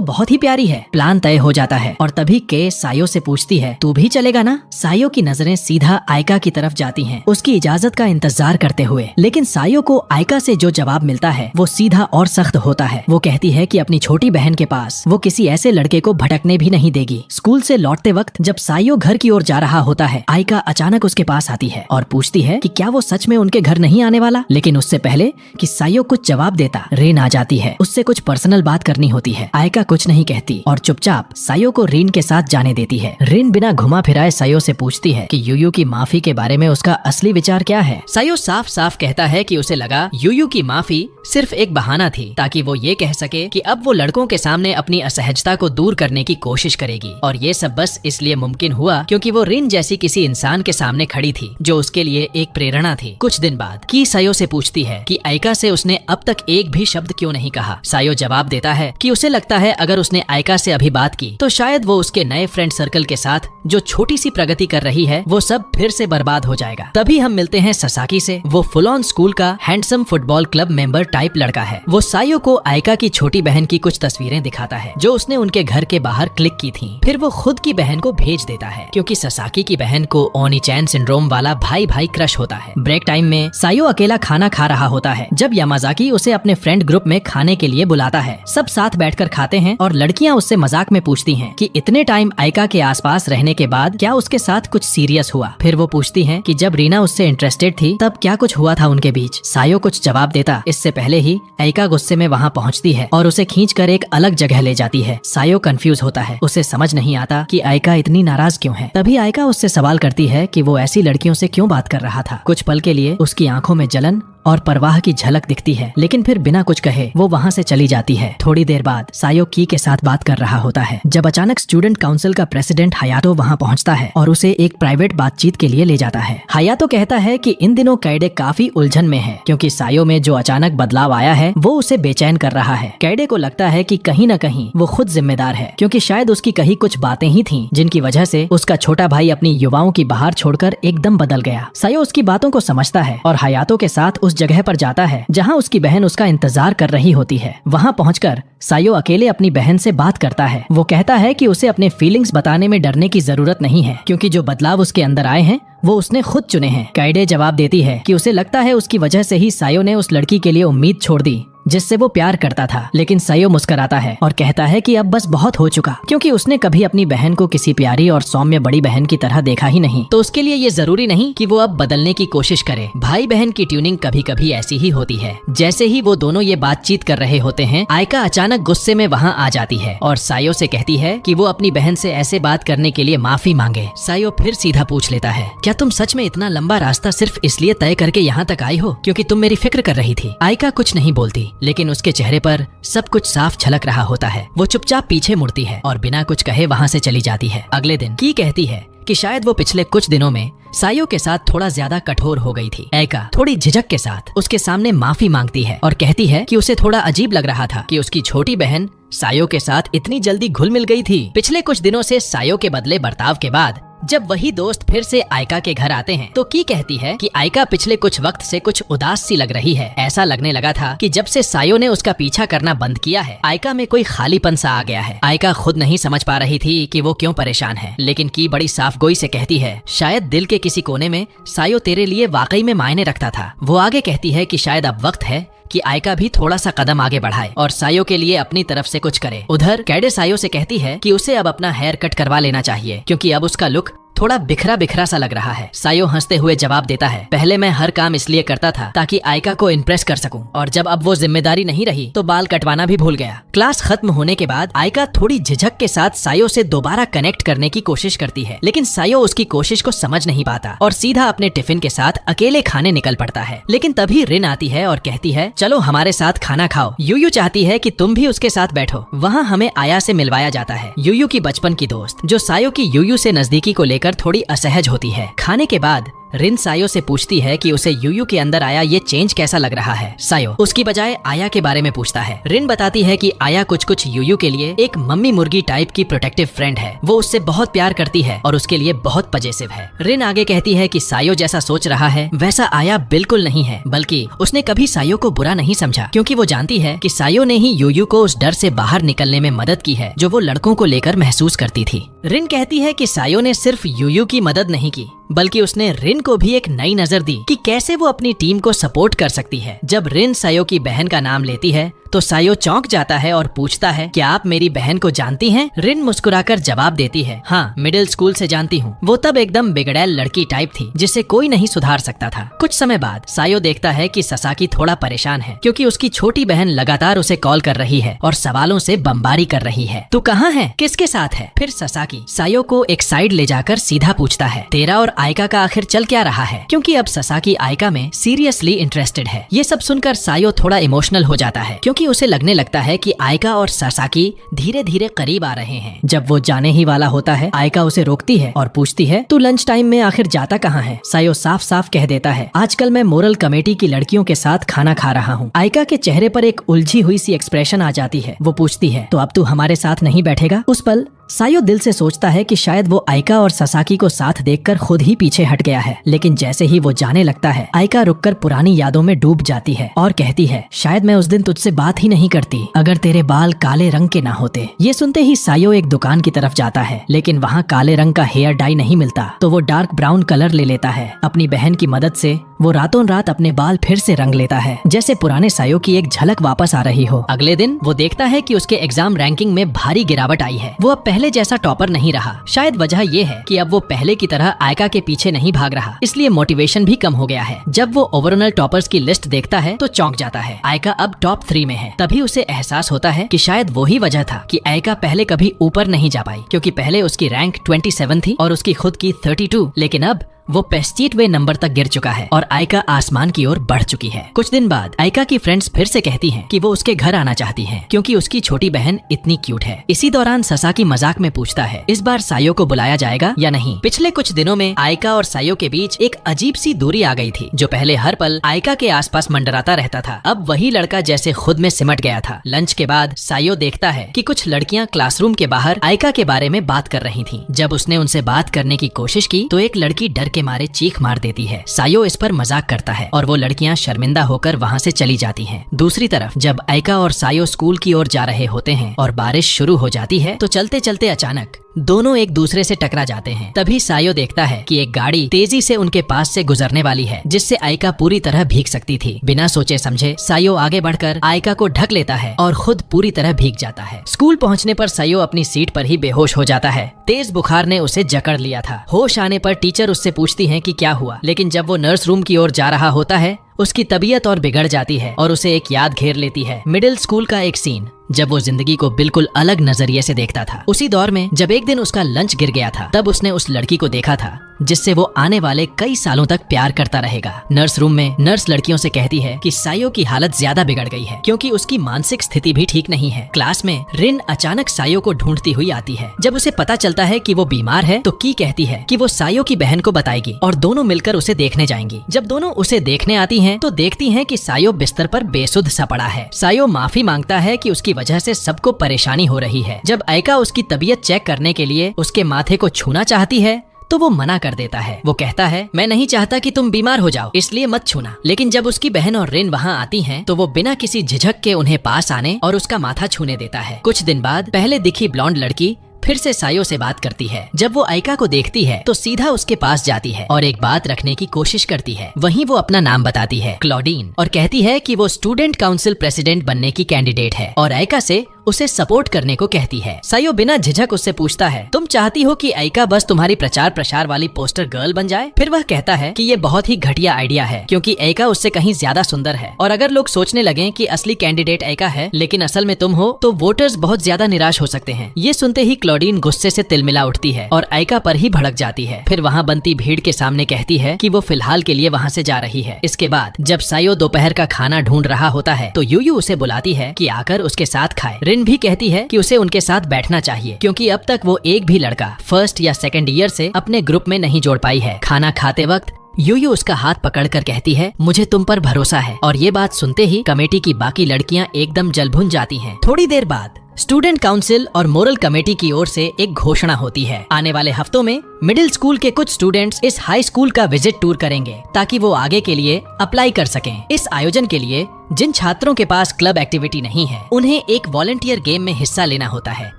Speaker 1: बहुत ही प्यारी है। प्लान तय हो जाता है और तभी के सायो से पूछती है, तू भी चलेगा ना? सायो की नजरें सीधा आयका की तरफ जाती हैं, उसकी इजाजत का इंतजार करते हुए। लेकिन सायो को आयका से जो जवाब मिलता है वो सीधा और सख्त होता है। वो कहती है कि अपनी छोटी बहन के पास वो किसी ऐसे लड़के को भटकने भी नहीं देगी। स्कूल से लौटते वक्त जब सायो घर की ओर जा रहा होता है, आयका अचानक उसके पास आती है और पूछती है कि क्या वो सच में उनके घर नहीं आने वाला। लेकिन उससे पहले कि सायो कुछ जवाब देता, रेन आ जाती है। उससे कुछ पर्सनल बात करनी होती है। आयका कुछ नहीं कहती और चुपचाप सायो को रिन के साथ जाने देती है। रिन बिना घुमा फिराए सायो से पूछती है कि यूयू की माफी के बारे में उसका असली विचार क्या है। सायो साफ साफ कहता है कि उसे लगा यूयू की माफी सिर्फ एक बहाना थी ताकि वो ये कह सके कि अब वो लड़कों के सामने अपनी असहजता को दूर करने की कोशिश करेगी, और ये सब बस इसलिए मुमकिन हुआ क्योंकि वो रिन जैसी किसी इंसान के सामने खड़ी थी जो उसके लिए एक प्रेरणा थी। कुछ दिन बाद की सायो से पूछती है कि आयका से उसने अब तक एक भी शब्द क्यों नहीं कहा। सायो जवाब देता है कि उसे लगता है अगर उसने आयका से अभी बात की तो शायद वो उसके नए फ्रेंड सर्कल के साथ जो छोटी सी प्रगति कर रही है वो सब फिर से बर्बाद हो जाएगा। तभी हम मिलते हैं ससाकी से। वो फुल ऑन स्कूल का handsome football club member type लड़का है। वो सायो को आयका की छोटी बहन की कुछ तस्वीरें दिखाता है जो उसने उनके घर के बाहर क्लिक की थी। फिर वो खुद की बहन को भेज देता है क्योंकि ससाकी की बहन को ओनी-चैन सिंड्रोम वाला भाई भाई क्रश होता है। ब्रेक टाइम में सायो अकेला खाना खा रहा होता है जब यामाजाकी उसे अपने फ्रेंड ग्रुप में खाने के लिए बुलाता है। सब साथ बैठकर खाते हैं और लड़कियां उससे मजाक में पूछती हैं कि इतने टाइम आयका के आसपास रहने के बाद क्या उसके साथ कुछ सीरियस हुआ। फिर वो पूछती हैं कि जब रीना उससे इंटरेस्टेड थी तब क्या कुछ हुआ था उनके बीच। सायो कुछ जवाब देता इससे पहले ही आयका गुस्से में वहाँ पहुँचती है और उसे खींचकर एक अलग जगह ले जाती है। सायो कंफ्यूज होता है, उसे समझ नहीं आता कि आयका इतनी नाराज क्यों है। तभी आयका उससे सवाल करती है कि वो ऐसी लड़कियों से क्यों बात कर रहा था। कुछ पल के लिए उसकी आंखों में जलन और परवाह की झलक दिखती है, लेकिन फिर बिना कुछ कहे वो वहाँ से चली जाती है। थोड़ी देर बाद सायो की के साथ बात कर रहा होता है जब अचानक स्टूडेंट काउंसिल का प्रेसिडेंट हयातो वहाँ पहुँचता है और उसे एक प्राइवेट बातचीत के लिए ले जाता है। हयातो कहता है कि इन दिनों कैडे काफी उलझन में है क्योंकि सायो में जो अचानक बदलाव आया है वो उसे बेचैन कर रहा है। कैडे को लगता है कि कहीं न कहीं वो खुद जिम्मेदार है क्योंकि शायद उसकी कही कुछ बातें ही थीं जिनकी वजह से उसका छोटा भाई अपनी युवाओं की बहार छोड़कर एकदम बदल गया। सायो उसकी बातों को समझता है और हयातो के साथ उस जगह पर जाता है जहां उसकी बहन उसका इंतजार कर रही होती है। वहां पहुंचकर सायो अकेले अपनी बहन से बात करता है। वो कहता है कि उसे अपने फीलिंग्स बताने में डरने की जरूरत नहीं है क्योंकि जो बदलाव उसके अंदर आए हैं वो उसने खुद चुने हैं। कैडे जवाब देती है कि उसे लगता है उसकी वजह से ही सायो ने उस लड़की के लिए उम्मीद छोड़ दी जिससे वो प्यार करता था। लेकिन सायो मुस्कुराता है और कहता है कि अब बस बहुत हो चुका क्योंकि उसने कभी अपनी बहन को किसी प्यारी और सौम्य बड़ी बहन की तरह देखा ही नहीं, तो उसके लिए ये जरूरी नहीं कि वो अब बदलने की कोशिश करे। भाई बहन की ट्यूनिंग कभी कभी ऐसी ही होती है। जैसे ही वो दोनों ये बातचीत कर रहे होते हैं, आयका अचानक गुस्से में वहाँ आ जाती है और सायो से कहती है कि वो अपनी बहन से ऐसे बात करने के लिए माफी मांगे। सायो फिर सीधा पूछ लेता है, क्या तुम सच में इतना लंबा रास्ता सिर्फ इसलिए तय करके यहाँ तक आई हो क्योंकि तुम मेरी फिक्र कर रही थी? आयका कुछ नहीं बोलती लेकिन उसके चेहरे पर सब कुछ साफ झलक रहा होता है। वो चुपचाप पीछे मुड़ती है और बिना कुछ कहे वहाँ से चली जाती है। अगले दिन की कहती है कि शायद वो पिछले कुछ दिनों में सायो के साथ थोड़ा ज्यादा कठोर हो गई थी। आयका थोड़ी झिझक के साथ उसके सामने माफी मांगती है और कहती है कि उसे थोड़ा अजीब लग रहा था कि उसकी छोटी बहन सायो के साथ इतनी जल्दी घुल मिल गई थी। पिछले कुछ दिनों से सायो के बदले बर्ताव के बाद जब वही दोस्त फिर से आयका के घर आते हैं तो की कहती है कि आयका पिछले कुछ वक्त से कुछ उदास सी लग रही है। ऐसा लगने लगा था कि जब से सायो ने उसका पीछा करना बंद किया है आयका में कोई खालीपन सा आ गया है। आयका खुद नहीं समझ पा रही थी कि वो क्यों परेशान है, लेकिन की बड़ी साफगोई से कहती है शायद दिल के किसी कोने में सायो तेरे लिए वाकई में मायने रखता था। वो आगे कहती है कि शायद अब वक्त है कि आयका भी थोड़ा सा कदम आगे बढ़ाए और सायो के लिए अपनी तरफ से कुछ करे। उधर कैडे सायो से कहती है कि उसे अब अपना हेयर कट करवा लेना चाहिए क्योंकि अब उसका लुक थोड़ा बिखरा बिखरा सा लग रहा है। सायो हंसते हुए जवाब देता है, पहले मैं हर काम इसलिए करता था ताकि आयका को इम्प्रेस कर सकूं, और जब अब वो जिम्मेदारी नहीं रही तो बाल कटवाना भी भूल गया। क्लास खत्म होने के बाद आयका थोड़ी झिझक के साथ सायो से दोबारा कनेक्ट करने की कोशिश करती है, लेकिन सायो उसकी कोशिश को समझ नहीं पाता और सीधा अपने टिफिन के साथ अकेले खाने निकल पड़ता है। लेकिन तभी रिन आती है और कहती है, चलो हमारे साथ खाना खाओ। यूयू चाहती है कि तुम भी उसके साथ बैठो। वहाँ हमें आया से मिलवाया जाता है, यूयू की बचपन की दोस्त, जो सायो की यूयू से नजदीकी को लेकर थोड़ी असहज होती है। खाने के बाद रिन सायो से पूछती है कि उसे यूयू के अंदर आया ये चेंज कैसा लग रहा है। सायो उसकी बजाय आया के बारे में पूछता है। रिन बताती है कि आया कुछ यूयू के लिए एक मम्मी मुर्गी टाइप की प्रोटेक्टिव फ्रेंड है। वो उससे बहुत प्यार करती है और उसके लिए बहुत पजेसिव है। रिन आगे कहती है कि सायो जैसा सोच रहा है वैसा आया बिल्कुल नहीं है, बल्कि उसने कभी सायो को बुरा नहीं समझा, क्योंकि वो जानती है कि सायो ने ही यूयू को उस डर से बाहर निकलने में मदद की है जो वो लड़कों को लेकर महसूस करती थी। रिन कहती है कि सायो ने सिर्फ यूयू की मदद नहीं की, बल्कि उसने रिन को भी एक नई नजर दी कि कैसे वो अपनी टीम को सपोर्ट कर सकती है। जब रिन सायो की बहन का नाम लेती है तो सायो चौंक जाता है और पूछता है, क्या आप मेरी बहन को जानती हैं? रिन मुस्कुराकर जवाब देती है, हाँ, मिडिल स्कूल से जानती हूँ। वो तब एकदम बिगड़ैल लड़की टाइप थी जिसे कोई नहीं सुधार सकता था। कुछ समय बाद सायो देखता है कि ससाकी थोड़ा परेशान है, क्योंकि उसकी छोटी बहन लगातार उसे कॉल कर रही है और सवालों से बमबारी कर रही है। तू कहाँ है? किसके साथ है? फिर ससाकी सायो को एक साइड ले जाकर सीधा पूछता है, तेरा और आयका का आखिर चल क्या रहा है? क्योंकि अब ससाकी आयका में सीरियसली इंटरेस्टेड है। ये सब सुनकर सायो थोड़ा इमोशनल हो जाता है, क्योंकि उसे लगने लगता है कि आयका और ससाकी धीरे धीरे करीब आ रहे हैं। जब वो जाने ही वाला होता है, आयका उसे रोकती है और पूछती है, तू लंच टाइम में आखिर जाता कहाँ है? सायो साफ साफ कह देता है, आजकल मैं मोरल कमेटी की लड़कियों के साथ खाना खा रहा हूँ। आयका के चेहरे पर एक उलझी हुई सी एक्सप्रेशन आ जाती है। वो पूछती है, तो अब तू हमारे साथ नहीं बैठेगा? उस पल सायो दिल से सोचता है कि शायद वो आयका और ससाकी को साथ देखकर खुद ही पीछे हट गया है, लेकिन जैसे ही वो जाने लगता है, आयका रुककर पुरानी यादों में डूब जाती है और कहती है, शायद मैं उस दिन तुझसे बात ही नहीं करती अगर तेरे बाल काले रंग के ना होते। ये सुनते ही सायो एक दुकान की तरफ जाता है, लेकिन वहाँ काले रंग का हेयर डाई नहीं मिलता, तो वो डार्क ब्राउन कलर ले लेता है। अपनी बहन की मदद से वो रातों रात अपने बाल फिर से रंग लेता है, जैसे पुराने सायो की एक झलक वापस आ रही हो। अगले दिन वो देखता है कि उसके एग्जाम रैंकिंग में भारी गिरावट आई है। वो अब पहले जैसा टॉपर नहीं रहा। शायद वजह ये है कि अब वो पहले की तरह आयका के पीछे नहीं भाग रहा, इसलिए मोटिवेशन भी कम हो गया है। जब वो ओवरऑल टॉपर्स की लिस्ट देखता है तो चौंक जाता है। आयका अब टॉप 3 में है। तभी उसे एहसास होता है कि शायद वही वजह था कि आयका पहले कभी ऊपर नहीं जा पाई, क्योंकि पहले उसकी रैंक 27 थी और उसकी खुद की 32, लेकिन अब वो पेस्टीट वे नंबर तक गिर चुका है और आयका आसमान की ओर बढ़ चुकी है। कुछ दिन बाद आयका की फ्रेंड्स फिर से कहती हैं कि वो उसके घर आना चाहती हैं, क्योंकि उसकी छोटी बहन इतनी क्यूट है। इसी दौरान ससाकी मजाक में पूछता है, इस बार सायो को बुलाया जाएगा या नहीं? पिछले कुछ दिनों में आयका और सायो के बीच एक अजीब सी दूरी आ गई थी। जो पहले हर पल आयका के आसपास मंडराता रहता था, अब वही लड़का जैसे खुद में सिमट गया था। लंच के बाद सायो देखता है कि कुछ लड़कियां क्लासरूम के बाहर आयका के बारे में बात कर रही थी। जब उसने उनसे बात करने की कोशिश की तो एक लड़की डर के मारे चीख मार देती है। सायो इस पर मजाक करता है और वो लड़कियां शर्मिंदा होकर वहाँ से चली जाती हैं। दूसरी तरफ जब आयका और सायो स्कूल की ओर जा रहे होते हैं और बारिश शुरू हो जाती है तो चलते चलते अचानक दोनों एक दूसरे से टकरा जाते हैं। तभी सायो देखता है कि एक गाड़ी तेजी से उनके पास से गुजरने वाली है, जिससे आयका पूरी तरह भीग सकती थी। बिना सोचे समझे सायो आगे बढ़कर आयका को ढक लेता है और खुद पूरी तरह भीग जाता है। स्कूल पहुंचने पर सायो अपनी सीट पर ही बेहोश हो जाता है। तेज बुखार ने उसे जकड़ लिया था। होश आने पर टीचर उससे पूछती है कि क्या हुआ, लेकिन जब वो नर्स रूम की ओर जा रहा होता है उसकी तबीयत और बिगड़ जाती है और उसे एक याद घेर लेती है। मिडिल स्कूल का एक सीन जब वो जिंदगी को बिल्कुल अलग नजरिए से देखता था। उसी दौर में जब एक दिन उसका लंच गिर गया था, तब उसने उस लड़की को देखा था जिससे वो आने वाले कई सालों तक प्यार करता रहेगा। नर्स रूम में नर्स लड़कियों से कहती है कि सायो की हालत ज्यादा बिगड़ गई है, क्योंकि उसकी मानसिक स्थिति भी ठीक नहीं है। क्लास में रिन अचानक सायो को ढूंढती हुई आती है। जब उसे पता चलता है कि वो बीमार है तो की कहती है कि वो सायो की बहन को बताएगी और दोनों मिलकर उसे देखने जाएंगी। जब दोनों उसे देखने आती हैं तो देखती हैं कि सायो बिस्तर पर बेसुध सा पड़ा है। सायो माफी मांगता है कि उसकी वजह से सबको परेशानी हो रही है। जब आयका उसकी तबीयत चेक करने के लिए उसके माथे को छूना चाहती है तो वो मना कर देता है। वो कहता है, मैं नहीं चाहता कि तुम बीमार हो जाओ, इसलिए मत छूना। लेकिन जब उसकी बहन और रिन वहाँ आती हैं तो वो बिना किसी झिझक के उन्हें पास आने और उसका माथा छूने देता है। कुछ दिन बाद पहले दिखी ब्लॉन्ड लड़की फिर से सायो से बात करती है। जब वो आयका को देखती है तो सीधा उसके पास जाती है और एक बात रखने की कोशिश करती है। वहीं वो अपना नाम बताती है, क्लॉडीन, और कहती है कि वो स्टूडेंट काउंसिल प्रेसिडेंट बनने की कैंडिडेट है और आयका से उसे सपोर्ट करने को कहती है। सायो बिना झिझक उससे पूछता है, तुम चाहती हो कि आइका बस तुम्हारी प्रचार प्रसार वाली पोस्टर गर्ल बन जाए? फिर वह कहता है कि ये बहुत ही घटिया आइडिया है, क्योंकि आइका उससे कहीं ज्यादा सुंदर है, और अगर लोग सोचने लगे कि असली कैंडिडेट आइका है लेकिन असल में तुम हो, तो वोटर्स बहुत ज्यादा निराश हो सकते हैं। ये सुनते ही क्लॉडीन गुस्से से तिलमिला उठती है और आइका पर ही भड़क जाती है। फिर वहाँ बनती भीड़ के सामने कहती है कि वो फिलहाल के लिए वहाँ से जा रही है। इसके बाद जब सायो दोपहर का खाना ढूंढ रहा होता है तो यूयू उसे बुलाती है कि आकर उसके साथ खाए। रिन भी कहती है कि उसे उनके साथ बैठना चाहिए, क्योंकि अब तक वो एक भी लड़का फर्स्ट या सेकंड ईयर से अपने ग्रुप में नहीं जोड़ पाई है। खाना खाते वक्त यूयू उसका हाथ पकड़कर कहती है, मुझे तुम पर भरोसा है। और ये बात सुनते ही कमेटी की बाकी लड़कियां एकदम जलभुन जाती हैं। थोड़ी देर बाद स्टूडेंट काउंसिल और मोरल कमेटी की ओर से एक घोषणा होती है। आने वाले हफ्तों में मिडिल स्कूल के कुछ स्टूडेंट्स इस हाई स्कूल का विजिट टूर करेंगे ताकि वो आगे के लिए अप्लाई कर सकें। इस आयोजन के लिए जिन छात्रों के पास क्लब एक्टिविटी नहीं है, उन्हें एक वॉलंटियर गेम में हिस्सा लेना होता है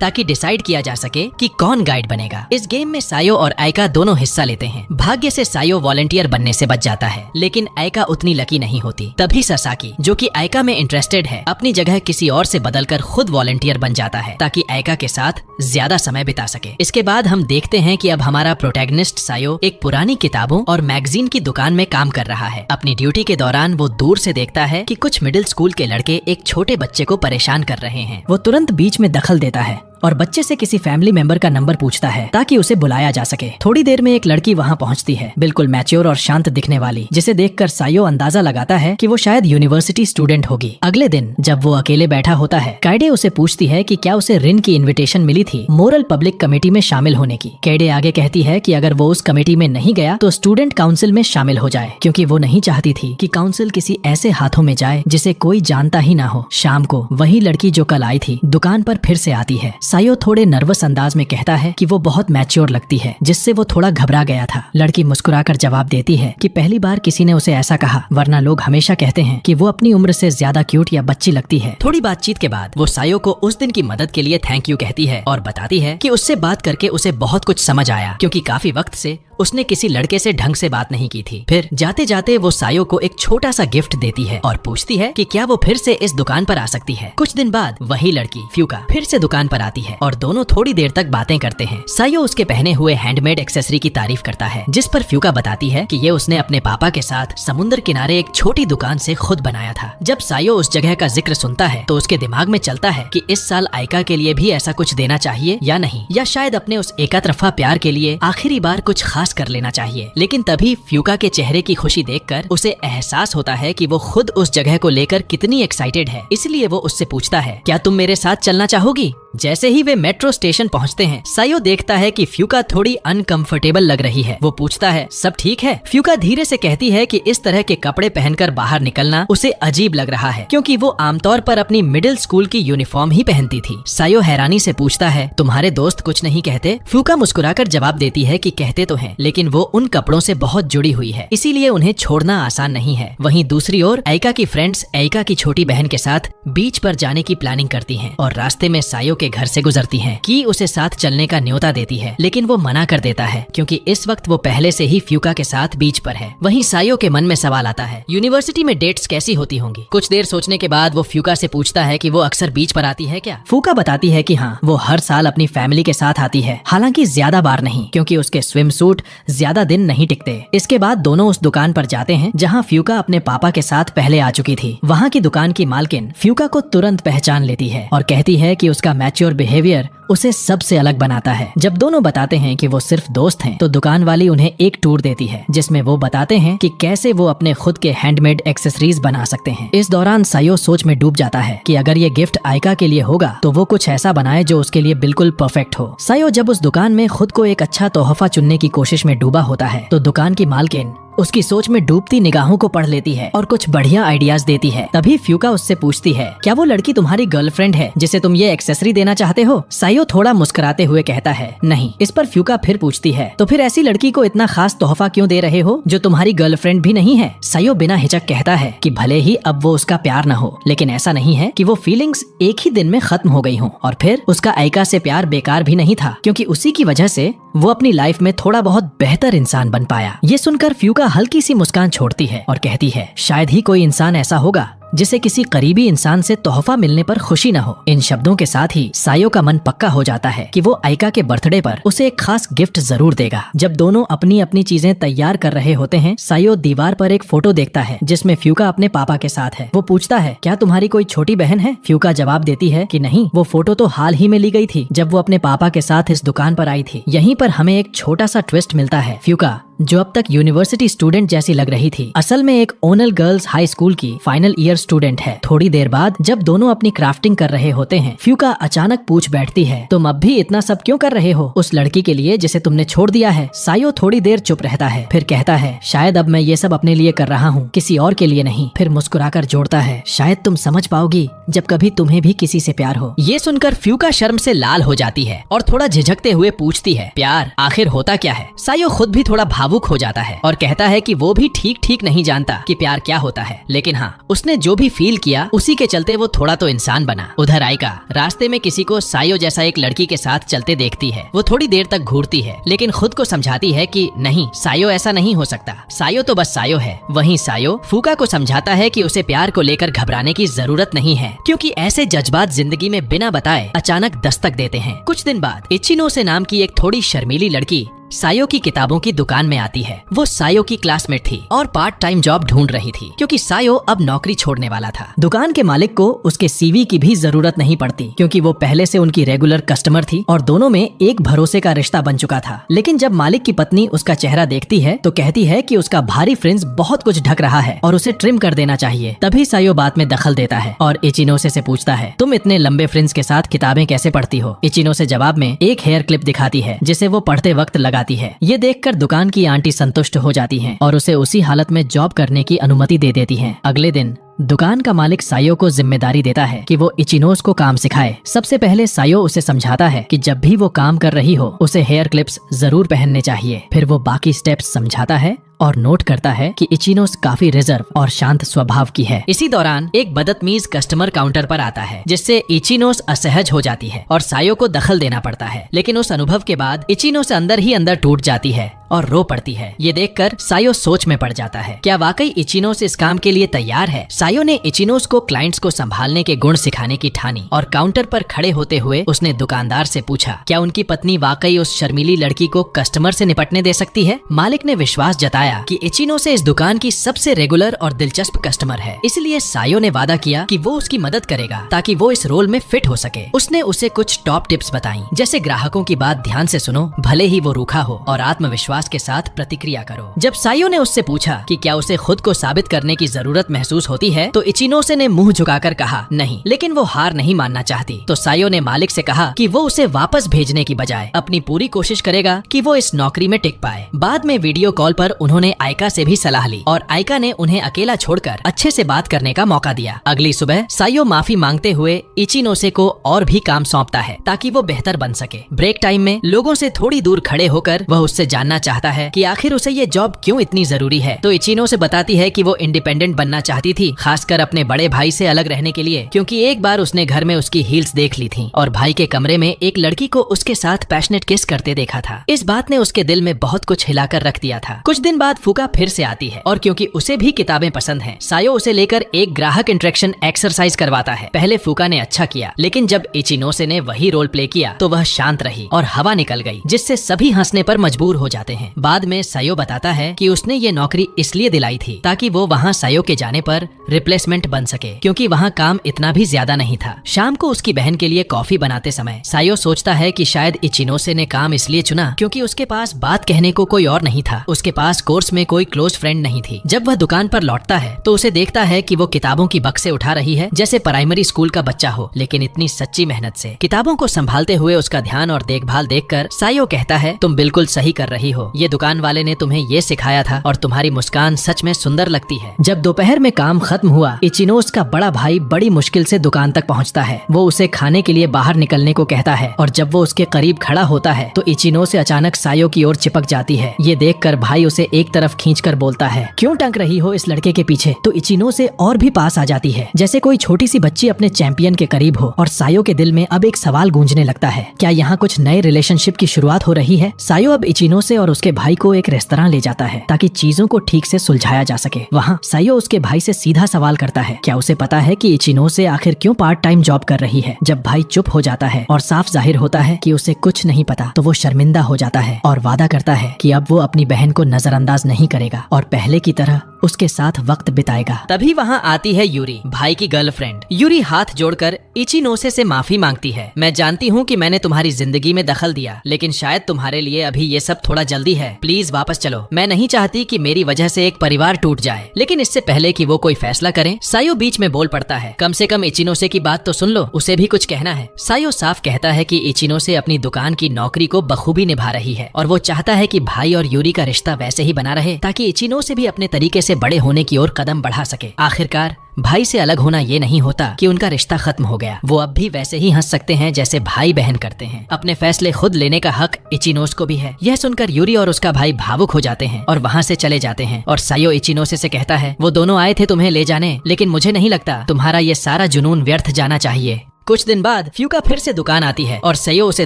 Speaker 1: ताकि डिसाइड किया जा सके कि कौन गाइड बनेगा। इस गेम में सायो और आइका दोनों हिस्सा लेते हैं। भाग्य से सायो वॉलंटियर बनने से बच जाता है, लेकिन आइका उतनी लकी नहीं होती। तभी ससाकी, जो कि आइका में इंटरेस्टेड है, अपनी जगह किसी और से बदलकर खुद वॉलंटियर बन जाता है ताकि आइका के साथ ज्यादा समय बिता सके। इसके बाद हम देखते हैं कि अब हमारा प्रोटैगनिस्ट सायो एक पुरानी किताबों और मैगजीन की दुकान में काम कर रहा है। अपनी ड्यूटी के दौरान वो दूर से देखता है कि कुछ मिडिल स्कूल के लड़के एक छोटे बच्चे को परेशान कर रहे हैं। वो तुरंत बीच में दखल देता है और बच्चे से किसी फैमिली मेंबर का नंबर पूछता है ताकि उसे बुलाया जा सके। थोड़ी देर में एक लड़की वहाँ पहुँचती है, बिल्कुल मैच्योर और शांत दिखने वाली, जिसे देखकर सायो अंदाजा लगाता है कि वो शायद यूनिवर्सिटी स्टूडेंट होगी। अगले दिन जब वो अकेले बैठा होता है, काइडे उसे पूछती है कि क्या उसे रिन की इन्विटेशन मिली थी मोरल पब्लिक कमेटी में शामिल होने की। काइडे आगे कहती है कि अगर वो उस कमेटी में नहीं गया तो स्टूडेंट काउंसिल में शामिल हो जाए, क्योंकि वो नहीं चाहती थी कि काउंसिल किसी ऐसे हाथों में जाए जिसे कोई जानता ही ना हो। शाम को वही लड़की जो कल आई थी दुकान पर फिर से आती है। सायो थोड़े नर्वस अंदाज में कहता है कि वो बहुत मैच्योर लगती है, जिससे वो थोड़ा घबरा गया था। लड़की मुस्कुराकर जवाब देती है कि पहली बार किसी ने उसे ऐसा कहा, वरना लोग हमेशा कहते हैं कि वो अपनी उम्र से ज्यादा क्यूट या बच्ची लगती है। थोड़ी बातचीत के बाद वो सायो को उस दिन की मदद के लिए थैंक यू कहती है और बताती है कि उससे बात करके उसे बहुत कुछ समझ आया, क्योंकि काफी वक्त से उसने किसी लड़के से ढंग से बात नहीं की थी। फिर जाते जाते वो सायो को एक छोटा सा गिफ्ट देती है और पूछती है कि क्या वो फिर से इस दुकान पर आ सकती है। कुछ दिन बाद वही लड़की फ्यूका फिर से दुकान पर आती है और दोनों थोड़ी देर तक बातें करते हैं। सायो उसके पहने हुए हैंडमेड एक्सेसरी की तारीफ करता है, जिस पर फ्यूका बताती है कि ये उसने अपने पापा के साथ समुद्र किनारे एक छोटी दुकान से खुद बनाया था। जब सायो उस जगह का जिक्र सुनता है तो उसके दिमाग में चलता है कि इस साल आइका के लिए भी ऐसा कुछ देना चाहिए या नहीं, या शायद अपने उस एकतरफा प्यार के लिए आखिरी बार कुछ खास कर लेना चाहिए। लेकिन तभी फ्यूका के चेहरे की खुशी देखकर उसे एहसास होता है कि वो खुद उस जगह को लेकर कितनी एक्साइटेड है। इसलिए वो उससे पूछता है, क्या तुम मेरे साथ चलना चाहोगी? जैसे ही वे मेट्रो स्टेशन पहुंचते हैं, सायो देखता है कि फ्यूका थोड़ी अनकंफर्टेबल लग रही है। वो पूछता है, सब ठीक है? फ्यूका धीरे से कहती है कि इस तरह के कपड़े पहनकर बाहर निकलना उसे अजीब लग रहा है, क्योंकि वो आमतौर पर अपनी मिडिल स्कूल की यूनिफॉर्म ही पहनती थी। सायो हैरानी से पूछता है, तुम्हारे दोस्त कुछ नहीं कहते? फ्यूका मुस्कुराकर जवाब देती है कि कहते तो हैं, लेकिन वो उन कपड़ों से बहुत जुड़ी हुई है, इसीलिए उन्हें छोड़ना आसान नहीं है। वहीं दूसरी ओर आइका की फ्रेंड्स आइका की छोटी बहन के साथ बीच पर जाने की प्लानिंग करती हैं और रास्ते में सायो के घर से गुजरती हैं। की उसे साथ चलने का न्योता देती है, लेकिन वो मना कर देता है क्योंकि इस वक्त वो पहले से ही फ्यूका के साथ बीच पर है। वहीं सायो के मन में सवाल आता है, यूनिवर्सिटी में डेट्स कैसी होती होंगी? कुछ देर सोचने के बाद वो फ्यूका से पूछता है कि वो अक्सर बीच पर आती है क्या? फ्यूका बताती है कि हाँ, वो हर साल अपनी फैमिली के साथ आती है, हालांकि ज्यादा बार नहीं, क्योंकि उसके स्विम सूट ज्यादा दिन नहीं टिकते। इसके बाद दोनों उस दुकान पर जाते हैं जहाँ फ्यूका अपने पापा के साथ पहले आ चुकी थी। वहाँ की दुकान की मालकिन फ्यूका को तुरंत पहचान लेती है और कहती है कि उसका मैच्योर बिहेवियर उसे सबसे अलग बनाता है। जब दोनों बताते हैं कि वो सिर्फ दोस्त हैं, तो दुकान वाली उन्हें एक टूर देती है जिसमें वो बताते हैं कि कैसे वो अपने खुद के हैंडमेड एक्सेसरीज बना सकते हैं। इस दौरान सायो सोच में डूब जाता है कि अगर ये गिफ्ट आइका के लिए होगा तो वो कुछ ऐसा बनाए जो उसके लिए बिल्कुल परफेक्ट हो। सायो जब उस दुकान में खुद को एक अच्छा तोहफा चुनने की कोशिश में डूबा होता है तो दुकान की मालकिन उसकी सोच में डूबती निगाहों को पढ़ लेती है और कुछ बढ़िया आइडियाज देती है। तभी फ्यूका उससे पूछती है, क्या वो लड़की तुम्हारी गर्लफ्रेंड है जिसे तुम ये एक्सेसरी देना चाहते हो? सायो थोड़ा मुस्कुराते हुए कहता है, नहीं। इस पर फ्यूका फिर पूछती है, तो फिर ऐसी लड़की को इतना खास तोहफा क्यों दे रहे हो जो तुम्हारी गर्लफ्रेंड भी नहीं है? सायो बिना हिचक कहता है कि भले ही अब वो उसका प्यार न हो, लेकिन ऐसा नहीं है कि वो फीलिंग्स एक ही दिन में खत्म हो गई हों। और फिर उसका आइका से प्यार बेकार भी नहीं था, क्योंकि उसी की वजह से वो अपनी लाइफ में थोड़ा बहुत बेहतर इंसान बन पाया। ये सुनकर फ्यूका हल्की सी मुस्कान छोड़ती है और कहती है, शायद ही कोई इंसान ऐसा होगा जिसे किसी करीबी इंसान से तोहफा मिलने पर खुशी न हो। इन शब्दों के साथ ही सायो का मन पक्का हो जाता है कि वो आइका के बर्थडे पर उसे एक खास गिफ्ट जरूर देगा। जब दोनों अपनी अपनी चीजें तैयार कर रहे होते हैं, सायो दीवार पर एक फोटो देखता है जिसमें फ्यूका अपने पापा के साथ है। वो पूछता है, क्या तुम्हारी कोई छोटी बहन है? फ्यूका जवाब देती है कि नहीं, वो फोटो तो हाल ही में ली गई थी जब वो अपने पापा के साथ इस दुकान पर आई थी। यहीं पर हमें एक छोटा सा ट्विस्ट मिलता है। फ्यूका, जो अब तक यूनिवर्सिटी स्टूडेंट जैसी लग रही थी, असल में एक ओनल गर्ल्स हाई स्कूल की फाइनल ईयर स्टूडेंट है। थोड़ी देर बाद जब दोनों अपनी क्राफ्टिंग कर रहे होते हैं, फ्यूका अचानक पूछ बैठती है, तुम अब भी इतना सब क्यों कर रहे हो उस लड़की के लिए जिसे तुमने छोड़ दिया है? सायो थोड़ी देर चुप रहता है, फिर कहता है, शायद अब मैं ये सब अपने लिए कर रहा हूँ, किसी और के लिए नहीं। फिर मुस्कुराकर जोड़ता है, शायद तुम समझ पाओगी जब कभी तुम्हें भी किसी से प्यार हो। ये सुनकर फ्यूका शर्म से लाल हो जाती है और थोड़ा झिझकते हुए पूछती है, प्यार आखिर होता क्या है? सायो खुद भी थोड़ा भावुक हो जाता है और कहता है कि वो भी ठीक नहीं जानता कि प्यार क्या होता है, लेकिन हाँ, उसने जो भी फील किया उसी के चलते वो थोड़ा तो इंसान बना। उधर आइका रास्ते में किसी को सायो जैसा एक लड़की के साथ चलते देखती है। वो थोड़ी देर तक घूरती है, लेकिन खुद को समझाती है कि नहीं, सायो ऐसा नहीं हो सकता, सायो तो बस सायो है। वहीं सायो फूका को समझाता है कि उसे प्यार को लेकर घबराने की जरूरत नहीं है, क्योंकि ऐसे जज्बात जिंदगी में बिना बताए अचानक दस्तक देते हैं। कुछ दिन बाद इचिनोसे नाम की एक थोड़ी शर्मीली लड़की सायो की किताबों की दुकान में आती है। वो सायो की क्लासमेट थी और पार्ट टाइम जॉब ढूंढ रही थी, क्योंकि सायो अब नौकरी छोड़ने वाला था। दुकान के मालिक को उसके सीवी की भी जरूरत नहीं पड़ती, क्योंकि वो पहले से उनकी रेगुलर कस्टमर थी और दोनों में एक भरोसे का रिश्ता बन चुका था। लेकिन जब मालिक की पत्नी उसका चेहरा देखती है तो कहती है कि उसका भारी फ्रिंज बहुत कुछ ढक रहा है और उसे ट्रिम कर देना चाहिए। तभी सायो बात में दखल देता है और इचिनोसे से पूछता है, तुम इतने लंबे फ्रिंज के साथ किताबें कैसे पढ़ती हो? इचिनोसे जवाब में एक हेयर क्लिप दिखाती है जिसे वो पढ़ते वक्त लगाती है। ये देखकर दुकान की आंटी संतुष्ट हो जाती हैं और उसे उसी हालत में जॉब करने की अनुमति दे देती हैं। अगले दिन दुकान का मालिक सायो को जिम्मेदारी देता है कि वो इचिनोस को काम सिखाए। सबसे पहले सायो उसे समझाता है कि जब भी वो काम कर रही हो उसे हेयर क्लिप्स जरूर पहनने चाहिए। फिर वो बाकी स्टेप्स समझाता है और नोट करता है कि इचिनोस काफी रिजर्व और शांत स्वभाव की है। इसी दौरान एक बदतमीज कस्टमर काउंटर पर आता है, जिससे इचिनोस असहज हो जाती है और सायो को दखल देना पड़ता है। लेकिन उस अनुभव के बाद इचिनोस अंदर ही अंदर टूट जाती है और रो पड़ती है। ये देखकर सायो सोच में पड़ जाता है, क्या वाकई इचिनोस इस काम के लिए तैयार है? सायो ने इचिनोस को क्लाइंट्स को संभालने के गुण सिखाने की ठानी और काउंटर पर खड़े होते हुए उसने दुकानदार से पूछा, क्या उनकी पत्नी वाकई उस शर्मीली लड़की को कस्टमर से निपटने दे सकती है? मालिक ने विश्वास जताया कि इचिनोसे इस दुकान की सबसे रेगुलर और दिलचस्प कस्टमर है, इसलिए सायो ने वादा किया कि वो उसकी मदद करेगा ताकि वो इस रोल में फिट हो सके। उसने उसे कुछ टॉप टिप्स बताई, जैसे ग्राहकों की बात ध्यान से सुनो, भले ही वो रूखा हो, और आत्मविश्वास के साथ प्रतिक्रिया करो। जब सायो ने उससे पूछा कि क्या उसे खुद को साबित करने की जरूरत महसूस होती है, तो इचिनोसे ने मुंह झुकाकर कहा नहीं, लेकिन वो हार नहीं मानना चाहती। तो सायो ने मालिक से कहा कि वो उसे वापस भेजने की बजाय अपनी पूरी कोशिश करेगा कि वो इस नौकरी में टिक पाए। बाद में वीडियो कॉल पर उन्होंने आइका से भी सलाह ली और आइका ने उन्हें अकेला छोड़कर अच्छे से बात करने का मौका दिया। अगली सुबह सायो माफी मांगते हुए इचिनोसे को और भी काम सौंपता है ताकि वो बेहतर बन सके। ब्रेक टाइम में लोगों से थोड़ी दूर खड़े होकर वह उससे जानना चाहता है कि आखिर उसे ये जॉब क्यों इतनी जरूरी है। तो इचिनोसे बताती है कि वो इंडिपेंडेंट बनना चाहती थी, खासकर अपने बड़े भाई से अलग रहने के लिए, क्योंकि एक बार उसने घर में उसकी हील्स देख ली थी और भाई के कमरे में एक लड़की को उसके साथ पैशनेट किस करते देखा था। इस बात ने उसके दिल में बहुत कुछ हिलाकर रख दिया था। कुछ दिन बाद फूका फिर से आती है और क्योंकि उसे भी किताबें पसंद हैं, सायो उसे लेकर एक ग्राहक इंटरेक्शन एक्सरसाइज करवाता है। पहले फूका ने अच्छा किया, लेकिन जब इचिनोसे ने वही रोल प्ले किया तो वह शांत रही और हवा निकल गई, जिससे सभी हंसने पर मजबूर हो जाते हैं। बाद में सायो बताता है कि उसने ये नौकरी इसलिए दिलाई थी ताकि वो वहाँ सायो के जाने पर रिप्लेसमेंट बन सके, क्योंकि वहाँ काम इतना भी ज्यादा नहीं था। शाम को उसकी बहन के लिए कॉफी बनाते समय सायो सोचता है कि शायद इचिनोसे ने काम इसलिए चुना क्योंकि उसके पास बात कहने को कोई और नहीं था। उसके पास कोर्स में कोई क्लोज फ्रेंड नहीं थी। जब वह दुकान पर लौटता है तो उसे देखता है कि वो किताबों की बक्से उठा रही है जैसे प्राइमरी स्कूल का बच्चा हो, लेकिन इतनी सच्ची मेहनत से। किताबों को संभालते हुए उसका ध्यान और देखभाल देखकर सायो कहता है, तुम बिल्कुल सही कर रही हो, ये दुकान वाले ने तुम्हें ये सिखाया था और तुम्हारी मुस्कान सच में सुंदर लगती है। जब दोपहर में काम खत्म हुआ, इचिनोस का बड़ा भाई बड़ी मुश्किल से दुकान तक पहुंचता है। वो उसे खाने के लिए बाहर निकलने को कहता है और जब वो उसके करीब खड़ा होता है तो इचिनोसे अचानक सायो की ओर चिपक जाती है। ये देखकर भाई उसे एक तरफ खींचकर बोलता है, क्यों टंक रही हो इस लड़के के पीछे? तो इचिनोसे और भी पास आ जाती है, जैसे कोई छोटी सी बच्ची अपने चैंपियन के करीब हो, और सायो के दिल में अब एक सवाल गूंजने लगता है, क्या यहाँ कुछ नए रिलेशनशिप की शुरुआत हो रही है? सायो अब इचिनोसे और उसके भाई को एक रेस्तरां ले जाता है ताकि चीजों को ठीक से सुलझाया जा सके। वहाँ सायो उसके भाई से सीधा सवाल करता है, क्या उसे पता है कि इचिनोसे आखिर क्यों पार्ट टाइम जॉब कर रही है। जब भाई चुप हो जाता है और साफ जाहिर होता है कि उसे कुछ नहीं पता, तो वो शर्मिंदा हो जाता है और वादा करता है कि अब वो अपनी बहन को नजरअंदाज नहीं करेगा और पहले की तरह उसके साथ वक्त बिताएगा। तभी वहाँ आती है यूरी, भाई की गर्लफ्रेंड। यूरी हाथ जोड़कर इचिनोसे से माफी मांगती है। मैं जानती हूँ कि मैंने तुम्हारी जिंदगी में दखल दिया, लेकिन शायद तुम्हारे लिए अभी ये सब थोड़ा जल्दी है। प्लीज वापस चलो। मैं नहीं चाहती कि मेरी वजह से एक परिवार टूट जाए। लेकिन इससे पहले कि वो कोई फैसला करें, सायो बीच में बोल पड़ता है, कम से कम इचिनोसे की बात तो सुन लो, उसे भी कुछ कहना है। सायो साफ कहता है कि इचिनोसे अपनी दुकान की नौकरी को बखूबी निभा रही है और वो चाहता है कि भाई और यूरी का रिश्ता वैसे ही बना रहे ताकि इचिनोसे भी अपने तरीके से बड़े होने की ओर कदम बढ़ा सके। आखिरकार भाई से अलग होना ये नहीं होता कि उनका रिश्ता खत्म हो गया। वो अब भी वैसे ही हंस सकते हैं जैसे भाई बहन करते हैं। अपने फैसले खुद लेने का हक इचिनोसे को भी है। यह सुनकर यूरी और उसका भाई भावुक हो जाते हैं और वहाँ से चले जाते हैं। और सायो इचिनोसे से कहता है, वो दोनों आए थे तुम्हें ले जाने, लेकिन मुझे नहीं लगता तुम्हारा ये सारा जुनून व्यर्थ जाना चाहिए। कुछ दिन बाद फ्यूका फिर से दुकान आती है और सायो उसे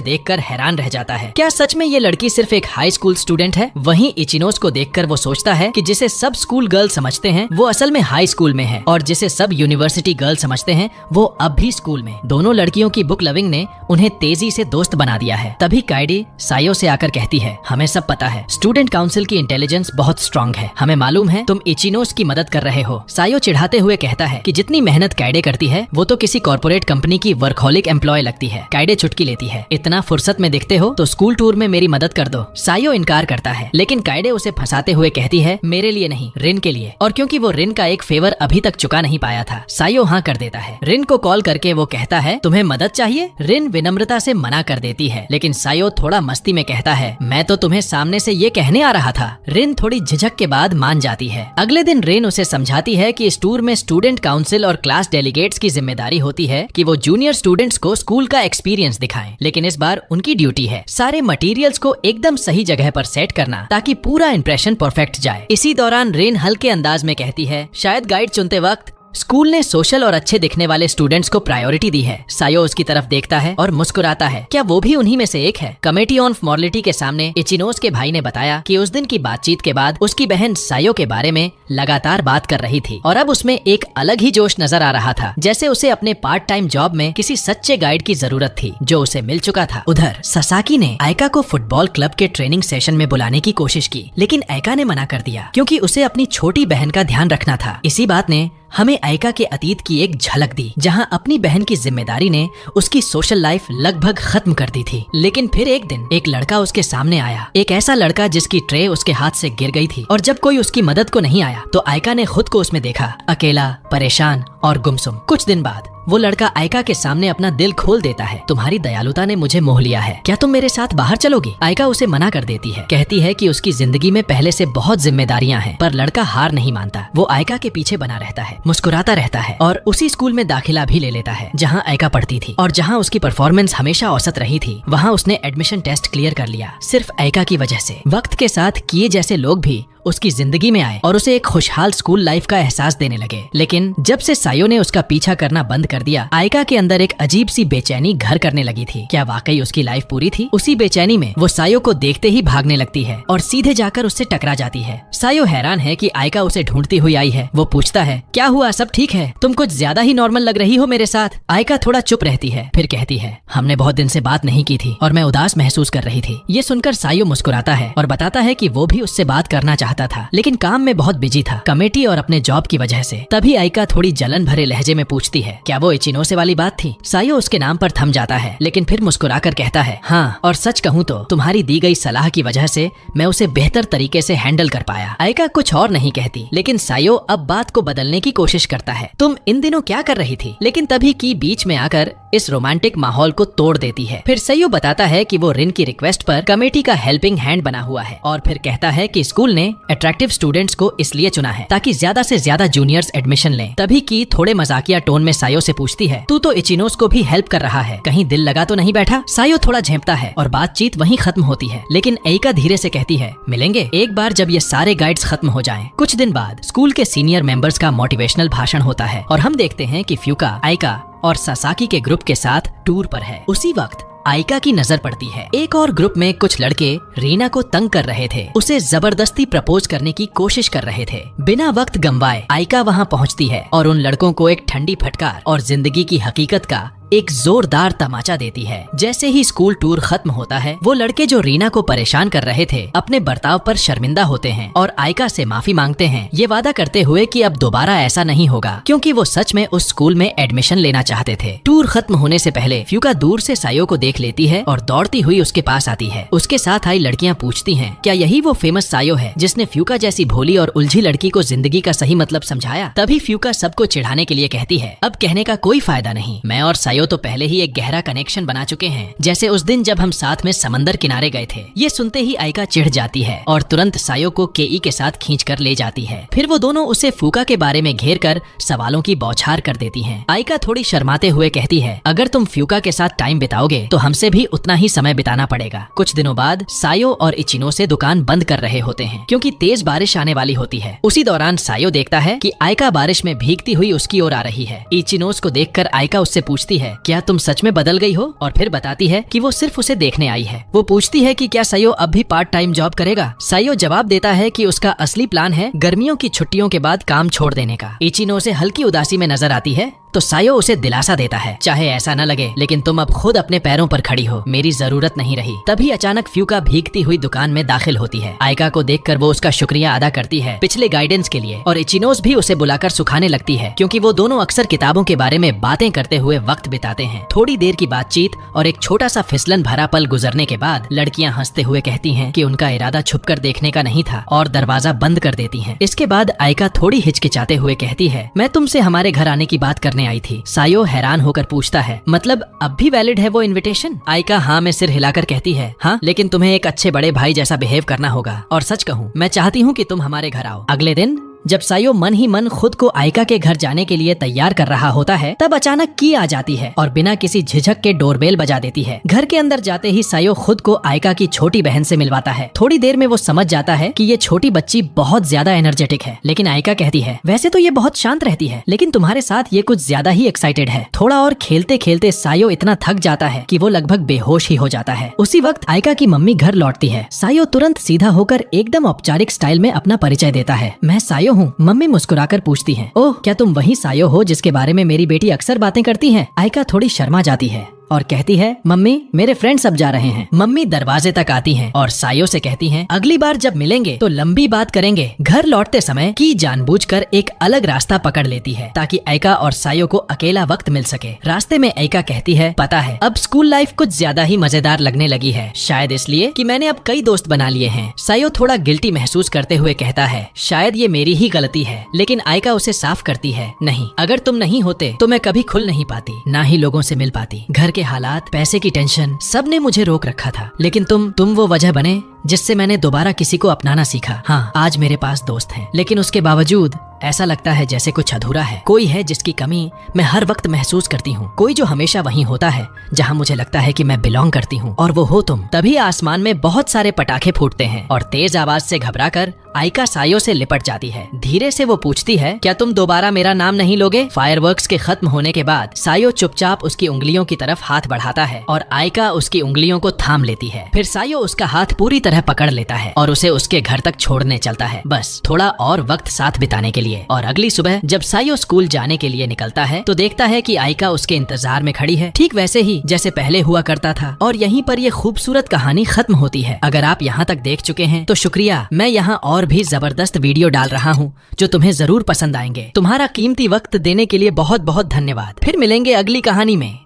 Speaker 1: देखकर हैरान रह जाता है। क्या सच में ये लड़की सिर्फ एक हाई स्कूल स्टूडेंट है? वहीं इचिनोसे को देखकर वो सोचता है कि जिसे सब स्कूल गर्ल समझते हैं वो असल में हाई स्कूल में है, और जिसे सब यूनिवर्सिटी गर्ल समझते हैं वो अब भी स्कूल में। दोनों लड़कियों की बुक लविंग ने उन्हें तेजी से दोस्त बना दिया है। तभी काइडी सायो से आकर कहती है, हमें सब पता है, स्टूडेंट काउंसिल की इंटेलिजेंस बहुत स्ट्रांग है। हमें मालूम है तुम इचिनोसे की मदद कर रहे हो। सायो चिढ़ाते हुए कहता है कि जितनी मेहनत काइडे करती है वो तो किसी कॉर्पोरेट कंपनी की वर्कहॉलिक एम्प्लॉय लगती है। काइडे चुटकी लेती है, इतना फुर्सत में दिखते हो तो स्कूल टूर में मेरी मदद कर दो। सायो इनकार करता है, लेकिन काइडे उसे फंसाते हुए कहती है, मेरे लिए नहीं, रिन के लिए। और क्योंकि वो रिन का एक फेवर अभी तक चुका नहीं पाया था, सायो हाँ कर देता है। रिन को कॉल करके वो कहता है, तुम्हें मदद चाहिए? रिन विनम्रता से मना कर देती है, लेकिन सायो थोड़ा मस्ती में कहता है, मैं तो तुम्हें सामने से ये कहने आ रहा था। रिन थोड़ी झिझक के बाद मान जाती है। अगले दिन रिन उसे समझाती है कि इस टूर में स्टूडेंट काउंसिल और क्लास डेलीगेट्स की जिम्मेदारी होती है कि वो जूनियर स्टूडेंट्स को स्कूल का एक्सपीरियंस दिखाएं, लेकिन इस बार उनकी ड्यूटी है सारे मटेरियल्स को एकदम सही जगह पर सेट करना ताकि पूरा इंप्रेशन परफेक्ट जाए। इसी दौरान रेन हल्के अंदाज में कहती है, शायद गाइड चुनते वक्त स्कूल ने सोशल और अच्छे दिखने वाले स्टूडेंट्स को प्रायोरिटी दी है। सायो उसकी तरफ देखता है और मुस्कुराता है, क्या वो भी उन्हीं में से एक है? कमेटी ऑन मॉरलिटी के सामने इचिनोसे के भाई ने बताया कि उस दिन की बातचीत के बाद उसकी बहन सायो के बारे में लगातार बात कर रही थी और अब उसमें एक अलग ही जोश नजर आ रहा था, जैसे उसे अपने पार्ट टाइम जॉब में किसी सच्चे गाइड की जरूरत थी जो उसे मिल चुका था। उधर ससाकी ने आयका को फुटबॉल क्लब के ट्रेनिंग सेशन में बुलाने की कोशिश की, लेकिन आयका ने मना कर दिया क्योंकि उसे अपनी छोटी बहन का ध्यान रखना था। इसी बात ने हमें आयका के अतीत की एक झलक दी, जहां अपनी बहन की जिम्मेदारी ने उसकी सोशल लाइफ लगभग खत्म कर दी थी। लेकिन फिर एक दिन एक लड़का उसके सामने आया, एक ऐसा लड़का जिसकी ट्रे उसके हाथ से गिर गई थी, और जब कोई उसकी मदद को नहीं आया तो आयका ने खुद को उसमें देखा, अकेला, परेशान और गुमसुम। कुछ दिन बाद वो लड़का आयका के सामने अपना दिल खोल देता है, तुम्हारी दयालुता ने मुझे मोह लिया है, क्या तुम मेरे साथ बाहर चलोगी? आयका उसे मना कर देती है, कहती है कि उसकी जिंदगी में पहले से बहुत जिम्मेदारियां हैं, पर लड़का हार नहीं मानता। वो आयका के पीछे बना रहता है, मुस्कुराता रहता है और उसी स्कूल में दाखिला भी ले लेता है जहाँ आयका पढ़ती थी, और जहाँ उसकी परफॉर्मेंस हमेशा औसत रही थी वहाँ उसने एडमिशन टेस्ट क्लियर कर लिया, सिर्फ आयका की वजह से। वक्त के साथ किए जैसे लोग भी उसकी जिंदगी में आए और उसे एक खुशहाल स्कूल लाइफ का एहसास देने लगे। लेकिन जब से सायो ने उसका पीछा करना बंद कर दिया, आयका के अंदर एक अजीब सी बेचैनी घर करने लगी थी। क्या वाकई उसकी लाइफ पूरी थी? उसी बेचैनी में वो सायो को देखते ही भागने लगती है और सीधे जाकर उससे टकरा जाती है। सायो हैरान है कि आयका उसे ढूंढती हुई आई है। वो पूछता है, क्या हुआ, सब ठीक है? तुम कुछ ज्यादा ही नॉर्मल लग रही हो मेरे साथ। आयका थोड़ा चुप रहती है, फिर कहती है, हमने बहुत दिन से बात नहीं की थी और मैं उदास महसूस कर रही थी। ये सुनकर सायो मुस्कुराता है और बताता है कि वो भी उससे बात करना चाहता था, लेकिन काम में बहुत बिजी था, कमेटी और अपने जॉब की वजह से। तभी आयका थोड़ी जलन भरे लहजे में पूछती है, क्या वो इचिनोसे वाली बात थी? सायो उसके नाम पर थम जाता है, लेकिन फिर मुस्कुराकर कहता है, हाँ, और सच कहूँ तो तुम्हारी दी गई सलाह की वजह से मैं उसे बेहतर तरीके से हैंडल कर पाया। आयका कुछ और नहीं कहती, लेकिन सायो अब बात को बदलने की कोशिश करता है। तुम इन दिनों क्या कर रही थी? लेकिन तभी की बीच में आकर इस रोमांटिक माहौल को तोड़ देती है। फिर सायो बताता है कि वो रिन की रिक्वेस्ट पर कमेटी का हेल्पिंग हैंड बना हुआ है, और फिर कहता है कि स्कूल ने अट्रैक्टिव स्टूडेंट्स को इसलिए चुना है ताकि ज्यादा से ज्यादा जूनियर्स एडमिशन लें। तभी की थोड़े मजाकिया टोन में सायो से पूछती है, तू तो इचिनोसे को भी हेल्प कर रहा है, कहीं दिल लगा तो नहीं बैठा? सायो थोड़ा झेंपता है और बातचीत वहीं खत्म होती है, लेकिन आयका धीरे से कहती है, मिलेंगे एक बार जब ये सारे गाइड्स खत्म हो जाएं। कुछ दिन बाद स्कूल के सीनियर मेंबर्स का मोटिवेशनल भाषण होता है और हम देखते हैं कि फ्यूका, आयका और ससाकी के ग्रुप के साथ टूर पर है। उसी वक्त आइका की नजर पड़ती है। एक और ग्रुप में कुछ लड़के रीना को तंग कर रहे थे, उसे जबरदस्ती प्रपोज करने की कोशिश कर रहे थे। बिना वक्त गंवाए आइका वहाँ पहुँचती है और उन लड़कों को एक ठंडी फटकार और जिंदगी की हकीकत का एक जोरदार तमाचा देती है। जैसे ही स्कूल टूर खत्म होता है, वो लड़के जो रीना को परेशान कर रहे थे अपने बर्ताव पर शर्मिंदा होते हैं और आइका से माफी मांगते हैं, ये वादा करते हुए कि अब दोबारा ऐसा नहीं होगा, क्योंकि वो सच में उस स्कूल में एडमिशन लेना चाहते थे। टूर खत्म होने से पहले फ्यूका दूर से सायो को देख लेती है और दौड़ती हुई उसके पास आती है। उसके साथ आई लड़कियां पूछती हैं, क्या यही वो फेमस सायो है जिसने फ्यूका जैसी भोली और उलझी लड़की को जिंदगी का सही मतलब समझाया? तभी फ्यूका सबको चिढ़ाने के लिए कहती है, अब कहने का कोई फायदा नहीं, मैं और सायो तो पहले ही एक गहरा कनेक्शन बना चुके हैं, जैसे उस दिन जब हम साथ में समंदर किनारे गए थे। ये सुनते ही आइका चिढ़ जाती है और तुरंत सायो को केई के साथ खींच कर ले जाती है। फिर वो दोनों उसे फूका के बारे में घेर कर सवालों की बौछार कर देती हैं। आइका थोड़ी शर्माते हुए कहती है, अगर तुम फ्यूका के साथ टाइम बिताओगे तो हमसे भी उतना ही समय बिताना पड़ेगा। कुछ दिनों बाद सायो और इचिनो से दुकान बंद कर रहे होते हैं, क्योंकि तेज बारिश आने वाली होती है। उसी दौरान सायो देखता है कि आइका बारिश में भीगती हुई उसकी ओर आ रही है। इचिनोस को देखकर आइका उससे पूछती है, क्या तुम सच में बदल गई हो? और फिर बताती है कि वो सिर्फ उसे देखने आई है। वो पूछती है कि क्या सायो अब भी पार्ट टाइम जॉब करेगा? सायो जवाब देता है कि उसका असली प्लान है गर्मियों की छुट्टियों के बाद काम छोड़ देने का। इचिनो से हल्की उदासी में नजर आती है तो सायो उसे दिलासा देता है, चाहे ऐसा न लगे लेकिन तुम अब खुद अपने पैरों पर खड़ी हो, मेरी जरूरत नहीं रही। तभी अचानक फ्यूका भीगती हुई दुकान में दाखिल होती है। आइका को देखकर वो उसका शुक्रिया अदा करती है पिछले गाइडेंस के लिए, और इचिनोस भी उसे बुलाकर सुखाने लगती है, क्योंकि वो दोनों अक्सर किताबों के बारे में बातें करते हुए वक्त बिताते हैं। थोड़ी देर की बातचीत और एक छोटा सा फिसलन भरा पल गुजरने के बाद लड़कियां हंसते हुए कहती हैं कि उनका इरादा छुपकर देखने का नहीं था, और दरवाजा बंद कर देती हैं। इसके बाद आइका थोड़ी हिचकिचाते हुए कहती है, मैं तुमसे हमारे घर आने की बात करने आई थी। सायो हैरान होकर पूछता है, मतलब अब भी वैलिड है वो इनविटेशन? आइका हाँ में सिर हिलाकर कहती है, हाँ, लेकिन तुम्हें एक अच्छे बड़े भाई जैसा बिहेव करना होगा, और सच कहूँ मैं चाहती हूँ कि तुम हमारे घर आओ। अगले दिन जब सायो मन ही मन खुद को आइका के घर जाने के लिए तैयार कर रहा होता है, तब अचानक की आ जाती है और बिना किसी झिझक के डोरबेल बजा देती है। घर के अंदर जाते ही सायो खुद को आइका की छोटी बहन से मिलवाता है। थोड़ी देर में वो समझ जाता है कि ये छोटी बच्ची बहुत ज्यादा एनर्जेटिक है, लेकिन आइका कहती है, वैसे तो ये बहुत शांत रहती है, लेकिन तुम्हारे साथ ये कुछ ज्यादा ही एक्साइटेड है। थोड़ा और खेलते खेलते सायो इतना थक जाता है कि वो लगभग बेहोश ही हो जाता है। उसी वक्त आइका की मम्मी घर लौटती है। सायो तुरंत सीधा होकर एकदम औपचारिक स्टाइल में अपना परिचय देता है, मैं सायो हूँ। मम्मी मुस्कुराकर पूछती हैं, ओह, क्या तुम वही सायो हो जिसके बारे में मेरी बेटी अक्सर बातें करती है? आइका थोड़ी शर्मा जाती है और कहती है, मम्मी मेरे फ्रेंड सब जा रहे हैं। मम्मी दरवाजे तक आती हैं और सायो से कहती हैं, अगली बार जब मिलेंगे तो लंबी बात करेंगे। घर लौटते समय की जानबूझकर एक अलग रास्ता पकड़ लेती है ताकि आइका और सायो को अकेला वक्त मिल सके। रास्ते में आइका कहती है, पता है अब स्कूल लाइफ कुछ ज्यादा ही मजेदार लगने लगी है, शायद इसलिए कि मैंने अब कई दोस्त बना लिए हैं। सायो थोड़ा गिल्टी महसूस करते हुए कहता है, शायद ये मेरी ही गलती है, लेकिन आइका उसे साफ करती है, नहीं, अगर तुम नहीं होते तो मैं कभी खुल नहीं पाती, ना ही लोगों से मिल पाती। घर के हालात, पैसे की टेंशन, सब ने मुझे रोक रखा था, लेकिन तुम वो वजह बने जिससे मैंने दोबारा किसी को अपनाना सीखा। हाँ, आज मेरे पास दोस्त हैं, लेकिन उसके बावजूद ऐसा लगता है जैसे कुछ अधूरा है। कोई है जिसकी कमी मैं हर वक्त महसूस करती हूँ, कोई जो हमेशा वहीं होता है जहाँ मुझे लगता है कि मैं बिलोंग करती हूँ, और वो हो तुम। तभी आसमान में बहुत सारे पटाखे फूटते हैं और तेज आवाज से घबराकर आइका सायो से लिपट जाती है। धीरे से वो पूछती है, क्या तुम दोबारा मेरा नाम नहीं लोगे? फायरवर्क्स के खत्म होने के बाद सायो चुपचाप उसकी उंगलियों की तरफ हाथ बढ़ाता है और आइका उसकी उंगलियों को थाम लेती है। फिर सायो उसका हाथ पूरी तरह पकड़ लेता है और उसे उसके घर तक छोड़ने चलता है, बस थोड़ा और वक्त साथ बिताने के लिए। और अगली सुबह जब सायो स्कूल जाने के लिए निकलता है तो देखता है कि आइका उसके इंतजार में खड़ी है, ठीक वैसे ही जैसे पहले हुआ करता था। और यहीं पर ये खूबसूरत कहानी खत्म होती है। अगर आप यहाँ तक देख चुके हैं तो शुक्रिया, मैं यहाँ और भी जबरदस्त वीडियो डाल रहा हूँ जो तुम्हें जरूर पसंद आएंगे। तुम्हारा कीमती वक्त देने के लिए बहुत बहुत धन्यवाद। फिर मिलेंगे अगली कहानी में।